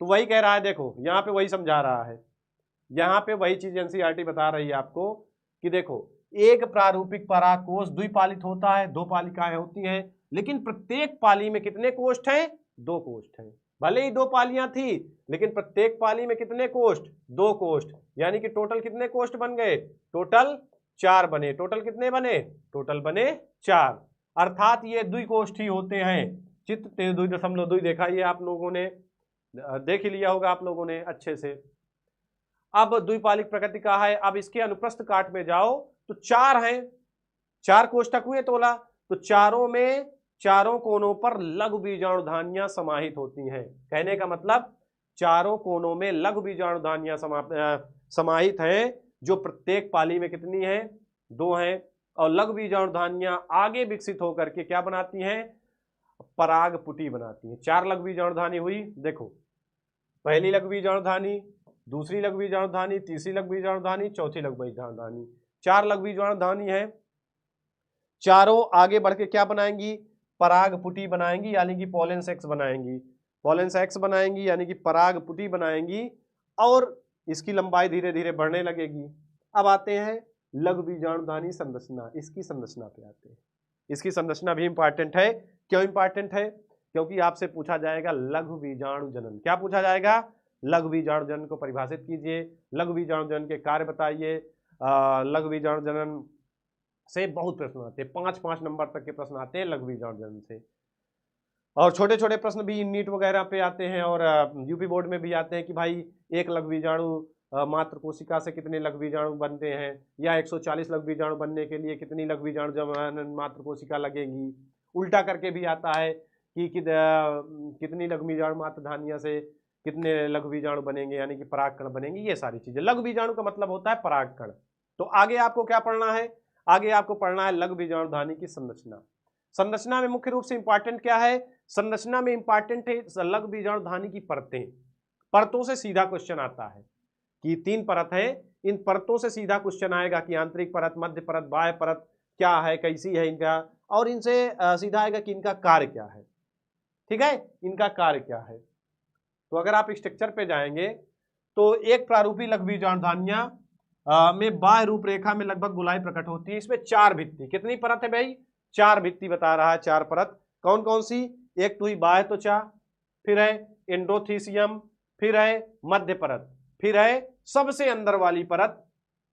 तो वही कह रहा है, देखो यहां पे वही समझा रहा है, यहां पे वही चीज एनसीईआरटी बता रही है आपको कि देखो एक प्रारूपिक परागकोश द्विपालित होता है, 2 पालिकाएं होती हैं, लेकिन प्रत्येक पाली में कितने कोष्ठ हैं, 2 कोष्ठ हैं। भले ही 2 पालियां थी लेकिन प्रत्येक पाली में कितने कोष्ठ, 2 कोष्ठ, यानी कि टोटल कितने कोष्ठ बन गए, टोटल 4 बने। टोटल कितने बने, टोटल बने 4, अर्थात ये द्विकोष्ठी होते हैं। चित्र 2.2 देखा, ये आप लोगों ने देख ही लिया होगा आप लोगों ने अच्छे से। अब द्विपालिक प्रकृति का है। अब इसके अनुप्रस्थ काट में जाओ तो 4 हैं, 4 कोष्ठक हुए तोला, तो चारों में चारों कोनों पर लघु बीजाणु धानियां समाहित होती हैं। कहने का मतलब चारों कोनों में लघु बीजाणु धानियां समाहित हैं, जो प्रत्येक पाली में कितनी है, 2 हैं। और लघु बीजाणु धानियां आगे विकसित होकर के क्या बनाती हैं, परागपुटी बनाती हैं। 4 लघु बीजाणु धानी हुई, देखो पहली लघु बीजाणु धानी, दूसरी लघु बीजाणु धानी, तीसरी लघु बीजाणु धानी, चौथी लघु बीजाणु धानी, 4 लघु बीजाणु धानी है। चारों आगे बढ़ के क्या बनाएंगी, परागपुटी बनाएंगी, यानी कि पोलन सेक्स बनाएंगी। पोलन सेक्स बनाएंगी यानी कि परागपुटी बनाएंगी और इसकी लंबाई धीरे धीरे बढ़ने लगेगी। अब आते हैं लघु बीजाणु धानी संरचना, इसकी संरचना पे आते हैं। इसकी संरचना भी इंपॉर्टेंट है। क्यों इंपॉर्टेंट है, क्योंकि आपसे पूछा जाएगा लघु बीजाणु जनन। क्या पूछा जाएगा, लघु बीजाणु जनन को परिभाषित कीजिए, लघु बीजाणु जनन के कार्य बताइए। लघु बीजाणु जनन से बहुत प्रश्न आते हैं, 5-5 नंबर तक के प्रश्न आते हैं लघु बीजाणु जनन से। और छोटे छोटे प्रश्न भी नीट वगैरह पे आते हैं और यूपी बोर्ड में भी आते हैं कि भाई एक लघु बीजाणु मात्र कोशिका से कितने लघु बीजाणु बनते हैं, या 140 लघु बीजाणु बनने के लिए कितनी लघु बीजाणु मात्र कोशिका लगेगी। उल्टा करके भी आता है कि कितनी लघु बीजाणु मात्र धानिया से कितने लघु बीजाणु बनेंगे, यानी कि परागकण बनेंगे। ये सारी चीजें, लघु बीजाणु का मतलब होता है परागकण। तो आगे आपको क्या पढ़ना है, आगे आपको पढ़ना है लघु बीजाणु धानी की संरचना। संरचना में मुख्य रूप से इंपॉर्टेंट क्या है, संरचना में इंपॉर्टेंट है लघु बीजाणु धानी की परतें। परतों से सीधा क्वेश्चन आता है कि 3 परत है, इन परतों से सीधा क्वेश्चन आएगा कि आंतरिक परत, मध्य परत, बाह्य परत क्या है, कैसी है इनका, और इनसे सीधा आएगा कि इनका कार्य क्या है। ठीक है, इनका कार्य क्या है। तो अगर आप स्ट्रक्चर पे जाएंगे तो एक प्रारूपी लघु बीजाणु धानियां में बाह्य रूपरेखा में लगभग गोलाई प्रकट होती है। इसमें 4 भित्ति, कितनी परत है भाई, 4 भित्ति बता रहा है, 4 परत। कौन कौन सी, एक तो ही बाह्य त्वचा, फिर है एंडोथीसियम, फिर है मध्य परत, फिर है सबसे अंदर वाली परत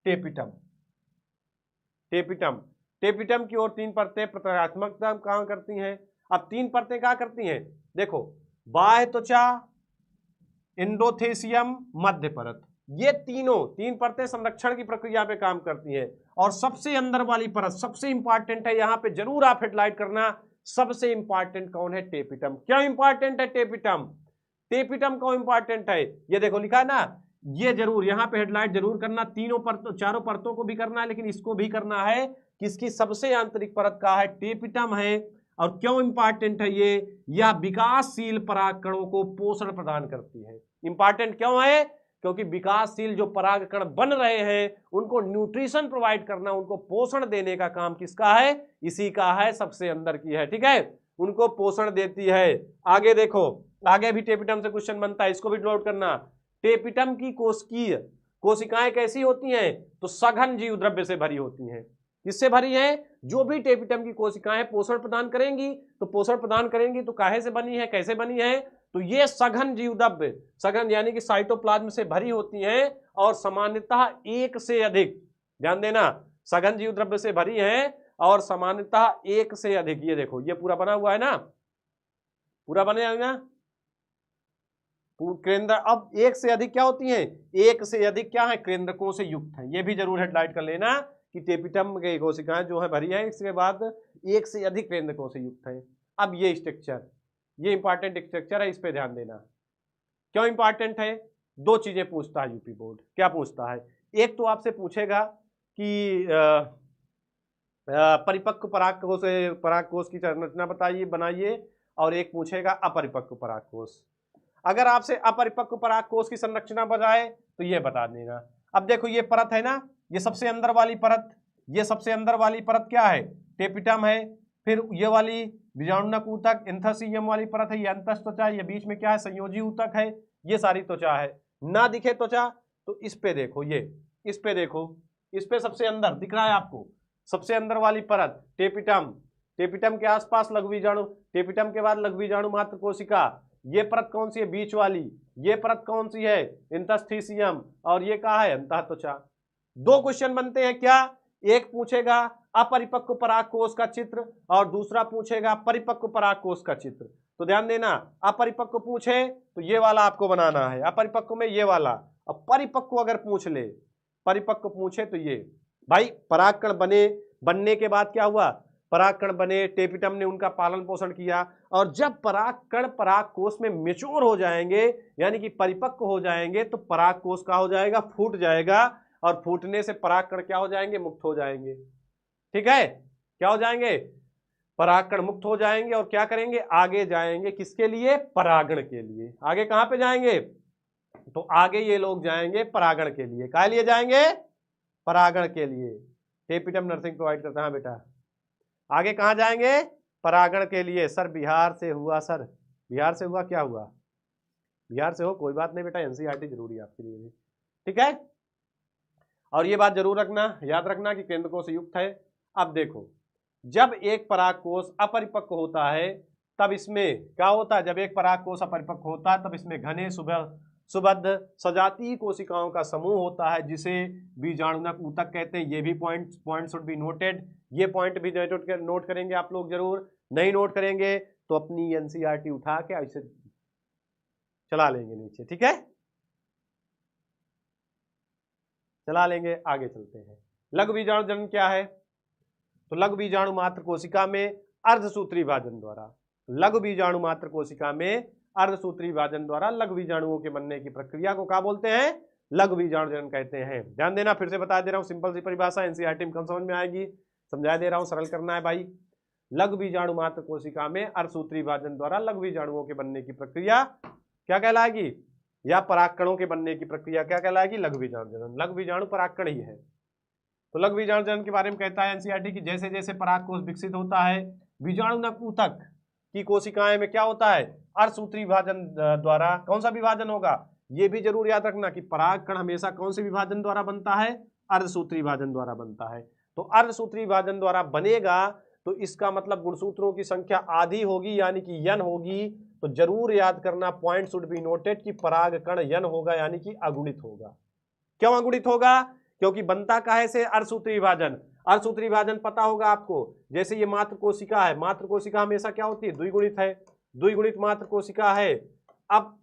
टेपिटम। टेपिटम, टेपिटम की ओर 3 परतें प्रत्यात्मक काम करती हैं। अब 3 परतें क्या करती हैं, देखो बाह्य त्वचा, एंडोथेसियम, मध्य परत, ये 3 परतें संरक्षण की प्रक्रिया पे काम करती हैं। और सबसे अंदर वाली परत सबसे इंपॉर्टेंट है, यहां पे जरूर आप हेडलाइट करना, सबसे इंपॉर्टेंट कौन है, टेपिटम। क्यों इंपॉर्टेंट है टेपिटम, टेपिटम क्यों इंपॉर्टेंट है, ये देखो लिखा है ना, ये जरूर यहां पे हेडलाइट जरूर करना। 4 परतों को भी करना है, लेकिन इसको भी करना है कि इसकी सबसे आंतरिक परत का है, टेपिटम है। और क्यों इंपॉर्टेंट है ये, यह विकासशील परागकणों को पोषण प्रदान करती है। इंपॉर्टेंट क्यों है, क्योंकि विकासशील जो परागकण बन रहे हैं उनको न्यूट्रिशन प्रोवाइड करना, उनको पोषण देने का काम किसका है, इसी का है, सबसे अंदर की है। ठीक है, उनको पोषण देती है। आगे देखो, आगे भी टेपिटम से क्वेश्चन बनता है, इसको भी नोट करना। टेपिटम की कोशिकीय कोशिकाएं कैसी होती हैं, तो सघन जीव द्रव्य से भरी होती हैं। किससे भरी है, जो भी टेपिटम की कोशिकाएं पोषण प्रदान करेंगी, तो पोषण प्रदान करेंगी तो काहे से बनी है, कैसे बनी है, तो ये सघन जीव द्रव्य, सघन यानी कि साइटोप्लाज्म से भरी होती हैं और सामान्यतः 1 से अधिक, ध्यान देना, सघन जीव द्रव्य से भरी हैं और सामान्यतः 1 से अधिक। ये देखो ये पूरा बना हुआ है ना, पूरा बने ना, केंद्र, अब एक से अधिक क्या होती हैं, एक से अधिक क्या है, केंद्रकों से युक्त है। ये भी जरूर हेडलाइट कर लेना कि टेपिटम के कोशिकाएं जो है भरी है, इसके बाद एक से अधिक केंद्रकों से युक्त है। अब ये स्ट्रक्चर, ये इंपॉर्टेंट स्ट्रक्चर है, इस पे ध्यान देना। क्यों इंपॉर्टेंट है, दो चीजें पूछता है यूपी बोर्ड। क्या पूछता है, एक तो आपसे पूछेगा कि परिपक्व परागकोश की संरचना बताइए, बनाइए, और एक पूछेगा अपरिपक्व परागकोश। अगर आपसे अपरिपक्व परागकोश की संरचना बताए तो ये बता देना। अब देखो ये परत है ना, ये सबसे अंदर वाली परत, ये सबसे अंदर वाली परत क्या है, टेपिटम है। फिर ये वाली बीजाणुनक ऊतक एंथोसियम वाली परत है, ये अंतस्थ त्वचा, ये बीच में क्या है, संयोजी ऊतक है, ये सारी त्वचा है। ना दिखे त्वचा तो इस पे देखो, ये इस पे देखो, इस पे सबसे अंदर दिख रहा है आपको, सबसे अंदर वाली परत टेपिटम, टेपिटम के आसपास लघु बीजाणु, टेपिटम के बाद लघु बीजाणु मात्र कोशिका। ये परत कौन सी है, बीच वाली, ये परत कौन सी है, इंटस्टिशियम, और ये कहा है अंतः त्वचा। दो क्वेश्चन बनते हैं क्या, एक पूछेगा अपरिपक्व परागकोश का चित्र और दूसरा पूछेगा परिपक्व परागकोश का चित्र। तो ध्यान देना, अपरिपक्व पूछे तो ये वाला आपको बनाना है, अपरिपक्व में ये वाला, और परिपक्व अगर पूछ ले, परिपक्व पूछे तो ये। भाई परागकण बनने के बाद क्या हुआ, परागकण बने, टेपिटम ने उनका पालन पोषण किया, और जब परागकण परागकोश में मैच्योर हो जाएंगे, यानी कि परिपक्व हो जाएंगे, तो परागकोश का हो जाएगा, फूट जाएगा, और फूटने से परागकण क्या हो जाएंगे, मुक्त हो जाएंगे। ठीक है, क्या हो जाएंगे, परागकण मुक्त हो जाएंगे, और क्या करेंगे, आगे जाएंगे, किसके लिए, परागण के लिए। आगे कहां पे जाएंगे, तो आगे ये लोग जाएंगे परागण के लिए। काय लिए जाएंगे, परागण के लिए। टेपिटम नर्सिंग प्रोवाइड करता है बेटा। आगे कहां जाएंगे, परागण के लिए। सर बिहार से हुआ, सर बिहार से हुआ, क्या हुआ, बिहार से हो कोई बात नहीं बेटा, एनसीईआरटी जरूरी है आपके लिए भी, ठीक है। और ये बात जरूर रखना, याद रखना कि केंद्रकों से युक्त है। अब देखो, जब एक परागकोश अपरिपक्व होता है तब इसमें क्या होता है, जब एक परागकोश अपरिपक्व होता है तब इसमें घने सुबद्ध सजातीय कोशिकाओं का समूह होता है, जिसे बीजाणुनक ऊतक कहते हैं। ये भी पॉइंट शुड बी नोटेड, ये पॉइंट भी नोट करेंगे आप लोग जरूर। नहीं नोट करेंगे तो अपनी एनसीईआरटी उठा के ऐसे चला लेंगे नीचे, ठीक है, चला लेंगे। आगे चलते हैं, लघु बीजाणु जन्म क्या है, तो लघु बीजाणु मात्र कोशिका में अर्धसूत्री विभाजन द्वारा, लघु बीजाणु मात्र कोशिका में अर्धसूत्री विभाजन द्वारा लघु बीजाणुओं के बनने की प्रक्रिया को क्या बोलते हैं, लघु बीजाणु जन्म कहते हैं। ध्यान देना, फिर से बता दे रहा हूं, सिंपल सी परिभाषा, एनसीईआरटी में कम समझ में आएगी, समझा दे रहा हूं, सरल करना है भाई। लघु बीजाणु मात्र कोशिका में अर्धसूत्री विभाजन द्वारा लघु बीजाणुओं के बनने की प्रक्रिया क्या कहलाएगी, या परागकणों के बनने की प्रक्रिया क्या कहलाएगी, लघु बीजाणु जन्म। लघु बीजाणु परागकण ही है। तो लघु बीजाणु जन्म के बारे में कहता है एनसीईआरटी की जैसे जैसे परागकोश विकसित होता है, बीजाणुनक ऊतक की कोशिकाएं में क्या होता है, अर्धसूत्री विभाजन द्वारा। कौन सा विभाजन होगा, ये भी जरूर याद रखना कि परागकण हमेशा कौन से विभाजन द्वारा बनता है, अर्धसूत्री विभाजन द्वारा बनता है। तो अर्धसूत्री विभाजन द्वारा बनेगा तो इसका मतलब गुणसूत्रों की संख्या आधी होगी, यानी कि n होगी। तो जरूर याद करना, पॉइंट शुड बी नोटेड कि परागकण n होगा, यानी कि अगुणित होगा। क्यों अगुणित होगा, क्योंकि बनता काहे से, अर्धसूत्री विभाजन। अर्धसूत्री विभाजन पता होगा आपको, जैसे ये मात्र कोशिका है, मात्र कोशिका हमेशा क्या होती है, द्विगुणित है, द्विगुणित मात्र कोशिका है। अब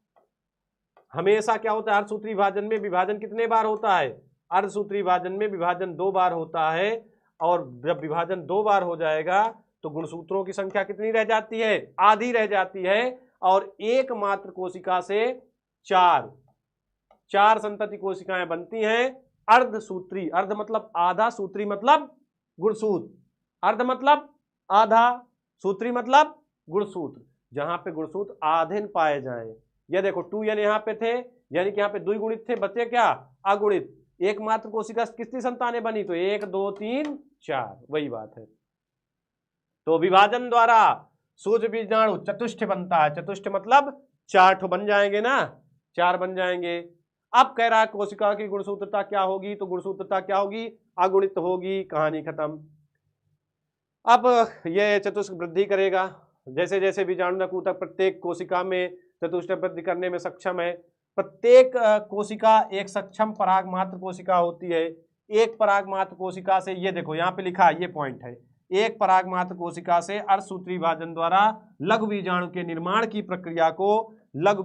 हमेशा क्या होता है, अर्धसूत्री विभाजन में विभाजन कितने बार होता है, अर्धसूत्री विभाजन में विभाजन 2 बार होता है। और जब विभाजन 2 बार हो जाएगा तो गुणसूत्रों की संख्या कितनी रह जाती है, आधी रह जाती है। और एक मात्र कोशिका से 4 संतति कोशिकाएं बनती हैं। अर्धसूत्री, अर्ध मतलब आधा, सूत्री मतलब गुणसूत्र, अर्ध मतलब आधा, सूत्री मतलब गुणसूत्र। जहां पे गुणसूत्र आधे पाए जाएं, ये देखो 2n यहाँ पे थे, यानी कि यहाँ पे द्विगुणित थे, बचे क्या, अगुणित। एक मात्र कोशिका कितनी संतानें बनी, तो 1 2 3 4, वही बात है। तो विभाजन द्वारा सूक्ष्म बीजाणु चतुष्ट बनता है, चतुष्ट मतलब 4 बन जाएंगे ना, 4 बन जाएंगे। अब कह रहा है कोशिका की गुणसूत्रता क्या होगी, तो गुणसूत्रता क्या होगी, अगुणित होगी, कहानी खत्म। अब ये चतुष्ट वृद्धि करेगा, जैसे जैसे बीजाणुनक ऊतक प्रत्येक कोशिका में चतुष्ट वृद्धि करने में सक्षम है। प्रत्येक कोशिका एक सक्षम पराग मात्र कोशिका होती है। एक पराग मात्र कोशिका से, ये देखो यहाँ पे लिखा है, ये पॉइंट है, एक पराग मात्र कोशिका से अर्धसूत्री विभाजन द्वारा लघु बीजाणु के निर्माण की प्रक्रिया को लघु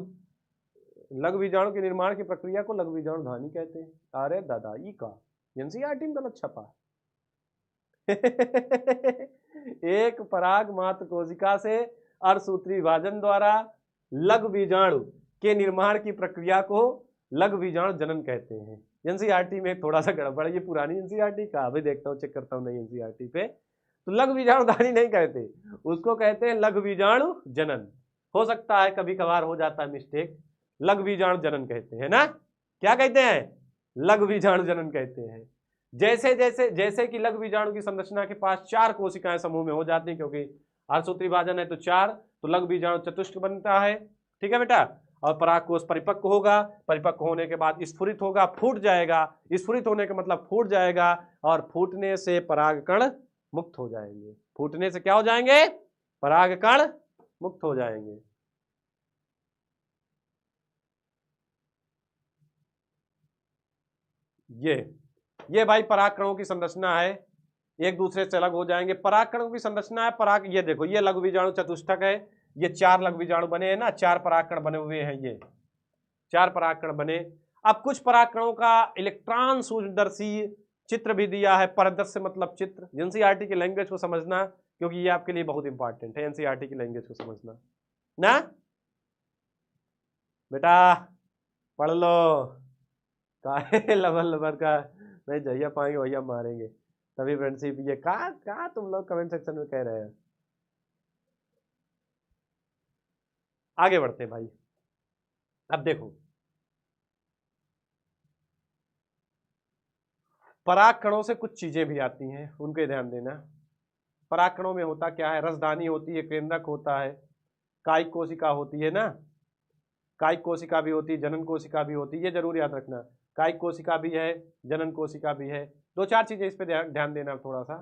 लघु बीजाणु के निर्माण की प्रक्रिया को लघु बीजाणु धानी कहते हैं। अरे दादा ई का एनसीईआरटी में गलत छपा। एक पराग मात्र कोशिका से अर्धसूत्री विभाजन द्वारा लघु बीजाणु के निर्माण की प्रक्रिया को लघु बीजाणु जनन कहते हैं। एनसीईआरटी में थोड़ा सा गड़बड़ है, ये पुरानी एनसीईआरटी का अभी देखता हूँ, चेक करता हूँ नई एनसीईआरटी पे। तो लघु बीजाणु धानी नहीं कहते, उसको कहते हैं लघु बीजाणु जनन। हो सकता है कभी कभार हो जाता है मिस्टेक, लघु बीजाणु जनन कहते हैं ना। क्या कहते हैं? लघु बीजाणु जनन कहते हैं। जैसे कि लघु बीजाणु की संरचना के पास 4 कोशिकाएं समूह में हो जाती हैं, क्योंकि अर्धसूत्री विभाजन है तो 4, तो लघु बीजाणु चतुष्ट बनता है। ठीक है बेटा। और परागकोश परिपक्व होगा, परिपक्व होने के बाद स्फुरित होगा, फूट जाएगा। स्फुरित होने का मतलब फूट जाएगा, और फूटने से परागकण मुक्त हो जाएंगे। फूटने से क्या हो जाएंगे? परागकण मुक्त हो जाएंगे। ये भाई परागकणों की संरचना है, एक दूसरे से अलग हो जाएंगे। परागकणों की संरचना है पराग, ये देखो ये लघु बीजाणु चतुष्टक है, ये 4 लघु बीजाणु बने हैं ना, 4 परागकण बने हुए हैं, ये 4 परागकण बने। अब कुछ परागकणों का इलेक्ट्रॉन सूक्ष्मदर्शी चित्र भी दिया है। परदर्शी मतलब चित्र। एनसीईआरटी की लैंग्वेज को समझना, क्योंकि ये आपके लिए बहुत इंपॉर्टेंट है, एनसीईआरटी की लैंग्वेज को समझना ना। बेटा पढ़ लो, काहे लबर लबर का नहीं जहिया पाएंगे वहिया मारेंगे, तभी फ्रेंडशिप। ये कहा तुम लोग कमेंट सेक्शन में कह रहे हैं। आगे बढ़ते हैं भाई। अब देखो परागकणों से कुछ चीजें भी आती हैं, उनके ध्यान देना। परागकणों में होता क्या है? रसदानी होती है, केंद्रक होता है, कायिक कोशिका होती है ना, कायिक कोशिका भी होती है, जनन कोशिका भी होती है, ये जरूर याद रखना। कायिक कोशिका भी है, जनन कोशिका भी है। 2-4 चीजें इस पे ध्यान देना थोड़ा सा।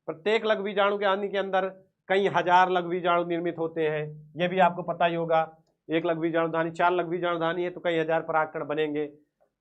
प्रत्येक लघु बीजाणु के आने के अंदर कई हजार लघु बीजाणु निर्मित होते हैं, ये भी आपको पता ही होगा। एक लघु बीजाणु धानी, 4 लघु बीजाणु धानी है तो कई हजार परागकण बनेंगे।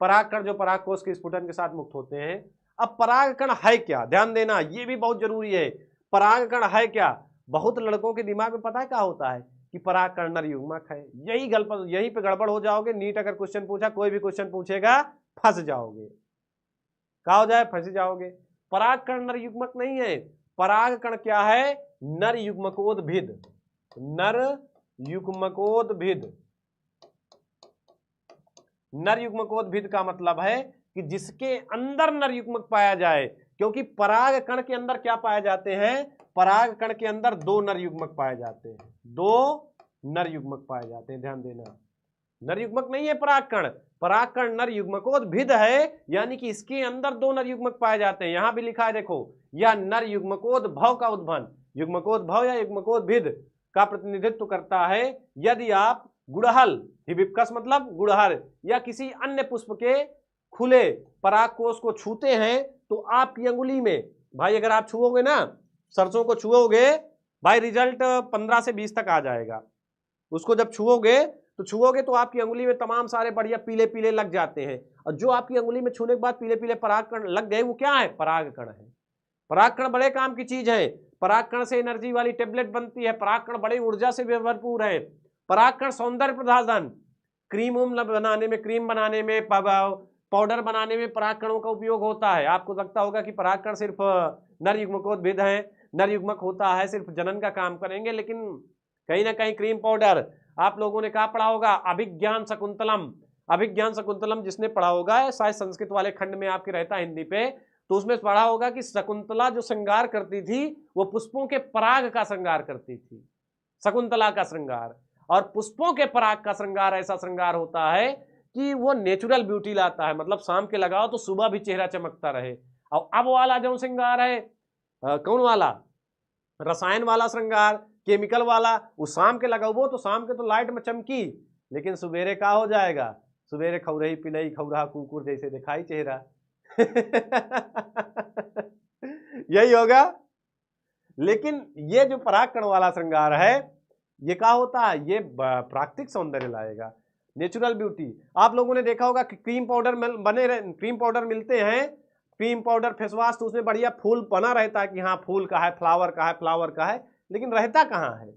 परागकण जो परागकोश के स्फुटन के साथ मुक्त होते हैं। अब परागकण है क्या? ध्यान देना, ये भी बहुत जरूरी है। परागकण है क्या? बहुत लड़कों के दिमाग में पता है क्या होता है कि परागकण नर युग्मक है। यही पे गड़बड़ हो जाओगे। नीट अगर क्वेश्चन पूछा, कोई भी क्वेश्चन पूछेगा, फंस जाओगे। क्या हो जाए? फंस जाओगे। परागकण नर युग्मक नहीं है। परागकण क्या है? नर युग्मकोद्भिद। नर युग्मकोद्भिद। नर युग्मकोद्भिद का मतलब है कि जिसके अंदर नर युग्मक पाया जाए, क्योंकि परागकण के अंदर क्या पाए जाते हैं? परागकण के अंदर 2 नर युग्मक पाए जाते हैं, 2 नर युग्मक पाए जाते हैं। ध्यान देना, नर युग्मक नहीं है परागकण। परागकण नर युग्मकोद्भिद है, यानी कि इसके अंदर 2 नर युग्मक पाए जाते हैं। यहां भी लिखा है देखो, यह नर युग्मकोद्भव का उद्भवन, युग्मकोद्भव या युग्मकोद्भिद का प्रतिनिधित्व करता है। यदि आप गुड़हल, हिबिस्कस मतलब गुड़हल, या किसी अन्य पुष्प के खुले परागकोश को छूते हैं, तो आपकी अंगुली में भाई, अगर आप छुओगे ना, सरसों को छुओगे भाई, रिजल्ट 15 से 20 तक आ जाएगा। उसको जब छुओगे तो आपकी अंगुली में तमाम सारे बढ़िया पीले पीले लग जाते हैं, और जो आपकी अंगुली में छूने के बाद पीले पीले परागकण लग गए, वो क्या है? परागकण है। परागकण बड़े काम की चीज है। परागकण से एनर्जी वाली टेबलेट बनती है। परागकण बड़ी ऊर्जा से भरपूर है। परागकण सौंदर्य प्रसाधन, क्रीम बनाने में, क्रीम बनाने में, पाउडर बनाने में परागकणों का उपयोग होता है। आपको लगता होगा कि परागकण सिर्फ नर युग्मकोद्भिद है, नर युग्मक होता है, सिर्फ जनन का काम करेंगे, लेकिन कहीं ना कहीं क्रीम पाउडर आप लोगों ने कहा पढ़ा होगा, अभिज्ञान शकुंतलम। अभिज्ञान शकुंतलम जिसने पढ़ा होगा, शायद संस्कृत वाले खंड में आपके रहता है हिंदी पे, तो उसमें पढ़ा होगा कि शकुंतला जो श्रृंगार करती थी, वो पुष्पों के पराग का श्रृंगार करती थी, शकुंतला का श्रृंगार। और पुष्पों के पराग का श्रृंगार ऐसा श्रृंगार होता है कि वो नेचुरल ब्यूटी लाता है, मतलब शाम के लगाओ तो सुबह भी चेहरा चमकता रहे। और अब वाला जो श्रृंगार है, कौन वाला? रसायन वाला श्रृंगार, केमिकल वाला, वो शाम के लगाओ तो शाम के तो लाइट में चमकी, लेकिन सुबेरे का हो जाएगा? सुबेरे खौरही पिलई खौरा कुकुर जैसे दिखाई चेहरा। यही होगा। लेकिन ये जो परागकण वाला श्रृंगार है, ये क्या होता है? ये प्राकृतिक सौंदर्य लाएगा, नेचुरल ब्यूटी। आप लोगों ने देखा होगा कि क्रीम पाउडर मिलते हैं, क्रीम पाउडर फेस वॉश, तो उसमें बढ़िया फूल बना रहता है कि हाँ फूल का है, फ्लावर का है, लेकिन रहता कहाँ है?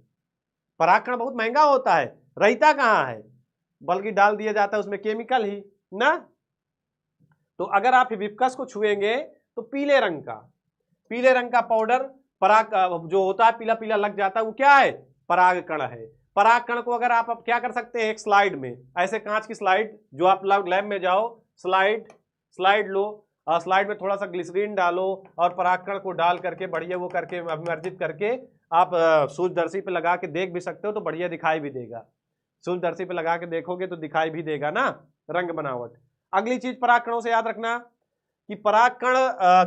परागकण बहुत महंगा होता है, रहता कहाँ है, बल्कि डाल दिया जाता है उसमें केमिकल ही ना। तो अगर आप हिबिस्कस को छुएंगे तो पीले रंग का पाउडर पराग जो होता है पीला पीला लग जाता है, वो क्या है, परागकण है। परागकण को अगर आप अब क्या कर सकते हैं, एक स्लाइड में, ऐसे कांच की स्लाइड, जो आप लैब में जाओ, स्लाइड लो, स्लाइड में थोड़ा सा ग्लिसरीन डालो और परागकण को डाल करके बढ़िया वो करके अभिमर्जित करके आप सूक्ष्मदर्शी पे लगा के देख भी सकते हो, तो बढ़िया दिखाई भी देगा। सूक्ष्मदर्शी पे लगा के देखोगे तो दिखाई भी देगा ना रंग बनावट। अगली चीज परागकणों से याद रखना कि परागकण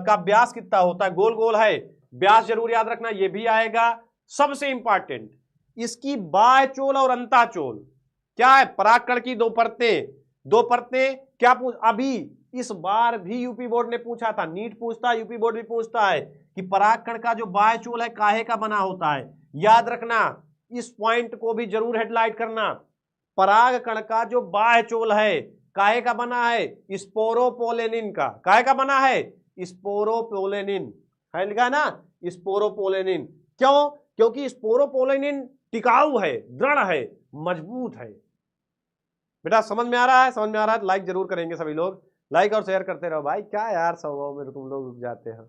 का व्यास कितना होता है, गोल गोल है, व्यास जरूर याद रखना, ये भी आएगा। सबसे इंपॉर्टेंट इसकी बाह्यचोल और अंताचोल क्या है, परागकण की दो परतें क्या अभी इस बार भी यूपी बोर्ड ने पूछा था, नीट पूछता है, यूपी बोर्ड भी पूछता है कि परागकण का जो बाह्यचोल है काहे का बना होता है। याद रखना, इस पॉइंट को भी जरूर हेडलाइट करना, परागकण का जो बाह्यचोल है काहे का बना है, स्पोरोपोलेनिन का। काहे का बना है, स्पोरोपोलेनिन है, लिखा ना स्पोरोपोलेनिन। क्यों, क्योंकि स्पोरोपोलेनिन टिकाऊ है, दृढ़ है, मजबूत है। बेटा समझ में आ रहा है, समझ में आ रहा है, लाइक जरूर करेंगे सभी लोग, लाइक और शेयर करते रहो भाई। क्या यार स्वभाव में तुम लोग रुक जाते हैं।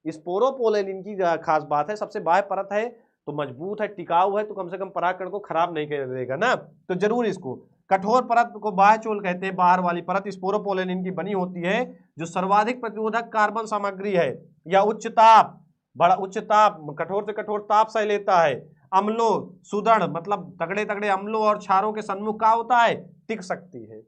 स्पोरोपोलेनिन की खास बात है, सबसे बाह्य परत है तो मजबूत है, टिकाऊ है, तो कम से कम परागकण को खराब नहीं कर देगा ना। तो जरूर इसको, कठोर परत को बाह्यचोल कहते हैं, बाहर वाली परत स्पोरोपोलेनिन की बनी होती है, जो सर्वाधिक प्रतिरोधक कार्बन सामग्री है या उच्च ताप, बड़ा उच्च ताप, कठोर से कठोर ताप सह लेता है। अम्लों, सुदृढ़ मतलब तगड़े तगड़े अम्लों और क्षारों के सन्मुख का होता है, टिक सकती है।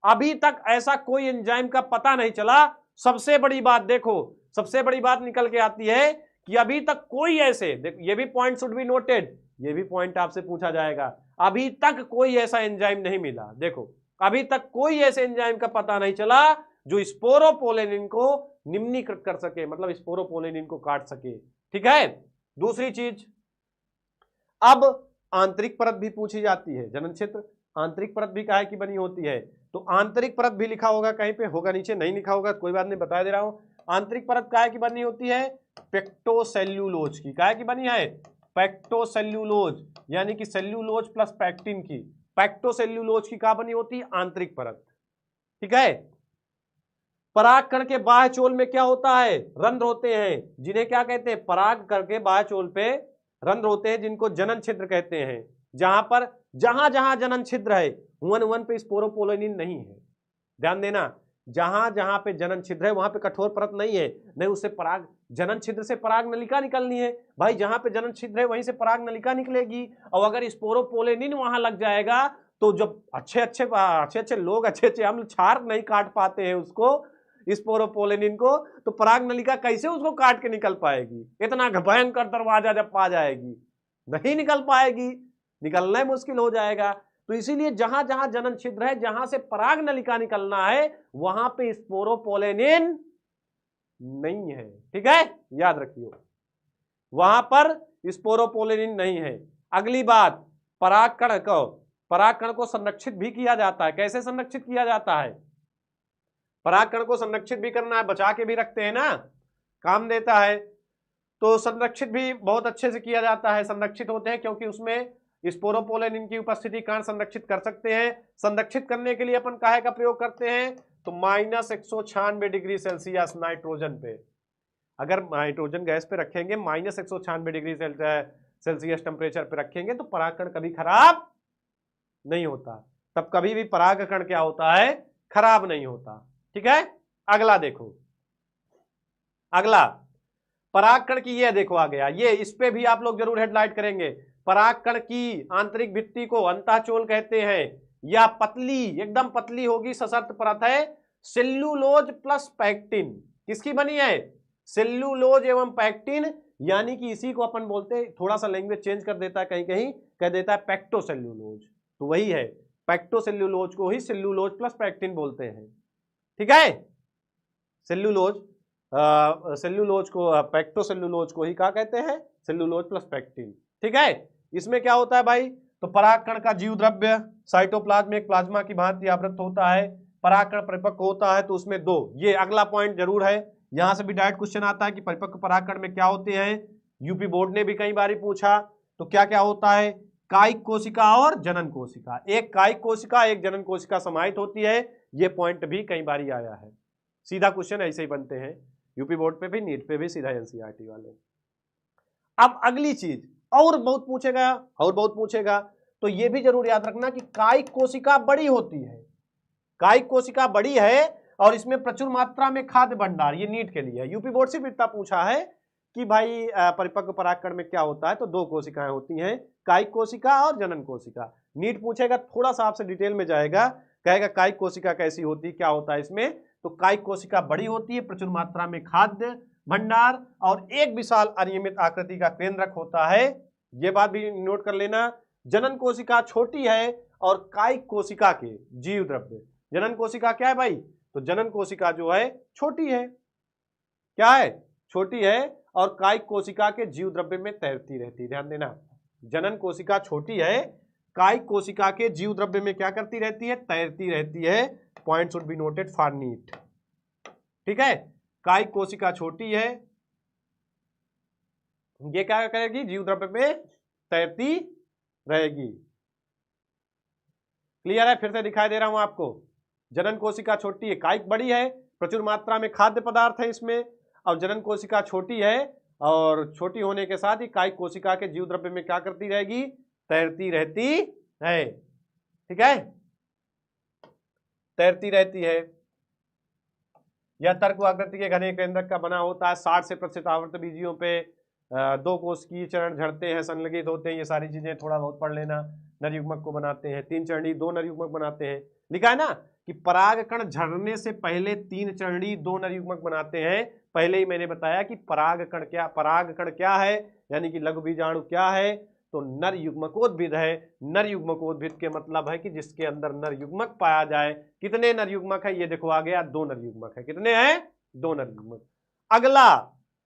अभी तक ऐसा कोई एंजाइम का पता नहीं चला। सबसे बड़ी बात देखो, सबसे बड़ी बात निकल के आती है कि अभी तक कोई ऐसे, ये भी पॉइंट शुड बी नोटेड, ये भी पॉइंट आपसे पूछा जाएगा, अभी तक कोई ऐसा एंजाइम नहीं मिला। देखो अभी तक कोई ऐसे एंजाइम का पता नहीं चला जो स्पोरोपोलेनिन को निम्नीकृत कर सके, मतलब स्पोरोपोलेनिन को काट सके। ठीक है। दूसरी चीज, अब आंतरिक परत भी पूछी जाती है, जनन क्षेत्र आंतरिक परत भी काहे की बनी होती है, तो आंतरिक परत भी लिखा होगा कहीं पे, होगा नीचे, नहीं लिखा होगा कोई बात नहीं, बता दे रहा हूं। आंतरिक परत काहे की बनी होती है, पेक्टोसेल्यूलोज की। काहे की बनी है, पेक्टोसेल्यूलोज, यानी कि सेल्यूलोज प्लस पैक्टिन की। पेक्टोसेल्यूलोज की क्या बनी होती है, आंतरिक परत। ठीक है। परागकण के बाह्यचोल में क्या होता है, रंध्र होते हैं, जिन्हें क्या कहते हैं, परागकण के बाह्यचोल पे रंध्र होते हैं, जिनको जनन छिद्र कहते हैं। जहां पर जहां जहां जनन छिद्र है वहां पे स्पोरोपोलेनिन नहीं है। ध्यान देना, जहां जहां पे जनन छिद्र है वहां पे कठोर परत नहीं है, नहीं उससे पराग, जनन छिद्र से पराग नलिका निकलनी है भाई, जहां पे जनन छिद्र है वहीं से पराग नलिका निकलेगी। और अगर स्पोरोपोलेनिन वहां लग जाएगा तो जब अच्छे अच्छे लोग, अच्छे अच्छे अम्ल क्षार नहीं काट पाते हैं उसको, स्पोरोपोलेनिन को, तो पराग नलिका कैसे उसको काट के निकल पाएगी, इतना भयंकर दरवाजा जब पा जाएगी, नहीं निकल पाएगी, निकलना मुश्किल हो जाएगा। तो इसीलिए जहां जहां जनन छिद्र है, जहां से पराग नलिका निकलना है, वहां पे स्पोरोपोलेनिन नहीं है। ठीक है, याद रखियो, वहां पर स्पोरोपोलेनिन नहीं है। अगली बात, परागकण को संरक्षित भी किया जाता है। कैसे संरक्षित किया जाता है, परागकण को संरक्षित भी करना है, बचा के भी रखते हैं ना, काम देता है, तो संरक्षित भी बहुत अच्छे से किया जाता है। संरक्षित होते हैं क्योंकि उसमें स्पोरोपोलेनिन की उपस्थिति कारण संरक्षित कर सकते हैं। संरक्षित करने के लिए अपन काहे का प्रयोग करते हैं, तो -196 डिग्री सेल्सियस नाइट्रोजन पे, अगर नाइट्रोजन गैस पे रखेंगे -196 डिग्री सेल्सियस टेम्परेचर पे रखेंगे तो परागकण कभी खराब नहीं होता, तब कभी भी परागकण क्या होता है, खराब नहीं होता। ठीक है। अगला देखो, अगला परागकण की, ये देखो आ गया, ये इस पे भी आप लोग जरूर हेडलाइट करेंगे। परागकण की आंतरिक भित्ति को अंतःचोल कहते हैं, या पतली, एकदम पतली होगी, सशर्त परत है, सेल्यूलोज प्लस पैक्टिन। किसकी बनी है, सेल्यूलोज एवं पैक्टिन, यानी कि इसी को अपन बोलते हैं, थोड़ा सा लैंग्वेज चेंज कर देता है, कहीं कहीं कह देता है पेक्टोसेल्यूलोज, तो वही है, पेक्टोसेल्यूलोज को ही सेल्यूलोज प्लस पैक्टिन बोलते हैं। ठीक है, सेल्यूलोज को, पेक्टोसेल्यूलोज को ही क्या कहते हैं, सेल्यूलोज प्लस पैक्टिन। ठीक है। इसमें क्या होता है भाई, तो परागकण का जीव द्रव्य साइटोप्लाज्म में एक प्लाज्मा की भांति आवृत होता है, परागकण परिपक्व होता है तो उसमें दो, ये अगला पॉइंट जरूर है, यहां से भी डायरेक्ट क्वेश्चन आता है कि परिपक्व परागकण में क्या होते हैं, यूपी बोर्ड ने भी कई बार पूछा, तो क्या क्या होता है, कायिक कोशिका और जनन कोशिका, एक कायिक कोशिका एक जनन कोशिका समाहित होती है। ये पॉइंट भी कई बार आया है, सीधा क्वेश्चन ऐसे ही बनते हैं यूपी बोर्ड पे भी, नीट पे भी, सीधा एनसीईआरटी वाले। अब अगली चीज और बहुत पूछेगा, तो ये भी जरूर याद रखना कि कायिक कोशिका बड़ी होती है, कायिक कोशिका बड़ी है और इसमें प्रचुर मात्रा में खाद्य भंडार, ये नीट के लिए है। यूपी बोर्ड से भी इतना पूछा है कि भाई परिपक्व परागकण में क्या होता है, तो दो कोशिकाएं होती हैं, कायिक कोशिका और जनन कोशिका। नीट पूछेगा, थोड़ा सा आपसे डिटेल में जाएगा, कहेगा कायिक कोशिका कैसी होती है, क्या होता है इसमें, तो कायिक कोशिका बड़ी होती है, प्रचुर मात्रा में खाद्य भंडार और एक विशाल अनियमित आकृति का केंद्रक होता है। ये बात भी नोट कर लेना। जनन कोशिका छोटी है और कायिक कोशिका के जीव द्रव्य, जनन कोशिका क्या है भाई, तो जनन कोशिका जो है छोटी है, क्या है, छोटी है और कायिक कोशिका के जीव द्रव्य में तैरती रहती है। ध्यान देना, जनन कोशिका छोटी है, कायिक कोशिका के जीव द्रव्य में क्या करती रहती है, तैरती रहती है। Point should be noted for NEET, ठीक है। कायिक कोशिका छोटी है, ये क्या करेगी, जीव द्रव्य में तैरती रहेगी। क्लियर है, फिर से दिखाई दे रहा हूं आपको। जनन कोशिका छोटी है, कायिक बड़ी है, प्रचुर मात्रा में खाद्य पदार्थ है इसमें, और जनन कोशिका छोटी है और छोटी होने के साथ ही कायिक कोशिका के जीव द्रव्य में क्या करती रहेगी, तैरती रहती है, ठीक है, तैरती रहती है। यह तर्क आकृति के घने केंद्रक का बना होता है। 60 से प्रतिशत आवर्त बीजियों पे दो कोशिकीय चरण झड़ते हैं, संलगित होते हैं। ये सारी चीजें थोड़ा बहुत पढ़ लेना। नरयुग्मक को बनाते हैं, 3 चरणी 2 नरयुग्मक बनाते हैं। लिखा है ना कि परागकण झड़ने से पहले 3 चरणी 2 नरयुग्मक बनाते हैं। पहले ही मैंने बताया कि परागकण क्या है, यानी कि लघु बीजाणु क्या है, तो नर युग्मकोद्भिद है। नर युग्मकोद्भिद के मतलब है कि जिसके अंदर नर युग्मक पाया जाए। कितने नर युग्मक है, ये देखो आ गया, 2 नर युग्मक है। कितने हैं, 2 नर युग्मक।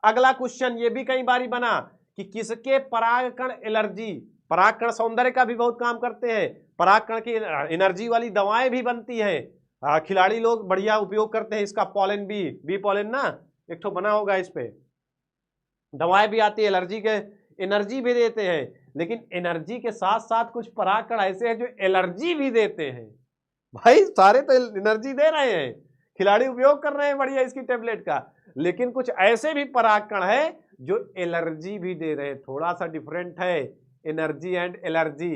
अगला क्वेश्चन ये भी कई बारी बना कि किसके परागकण एलर्जी, परागकण सौंदर्य का भी बहुत काम करते हैं, परागकण की एनर्जी वाली दवाएं भी बनती है। खिलाड़ी लोग बढ़िया उपयोग करते हैं इसका, पॉलन बी पॉलन ना, एक तो बना होगा, इस पे दवाएं भी आती है, एलर्जी के एनर्जी भी देते हैं। लेकिन एनर्जी के साथ साथ कुछ परागकण ऐसे हैं जो एलर्जी भी देते हैं। भाई सारे तो एनर्जी दे रहे हैं, खिलाड़ी उपयोग कर रहे हैं बढ़िया इसकी टेबलेट का, लेकिन कुछ ऐसे भी परागकण है जो एलर्जी भी दे रहे हैं। थोड़ा सा डिफरेंट है, एनर्जी एंड एलर्जी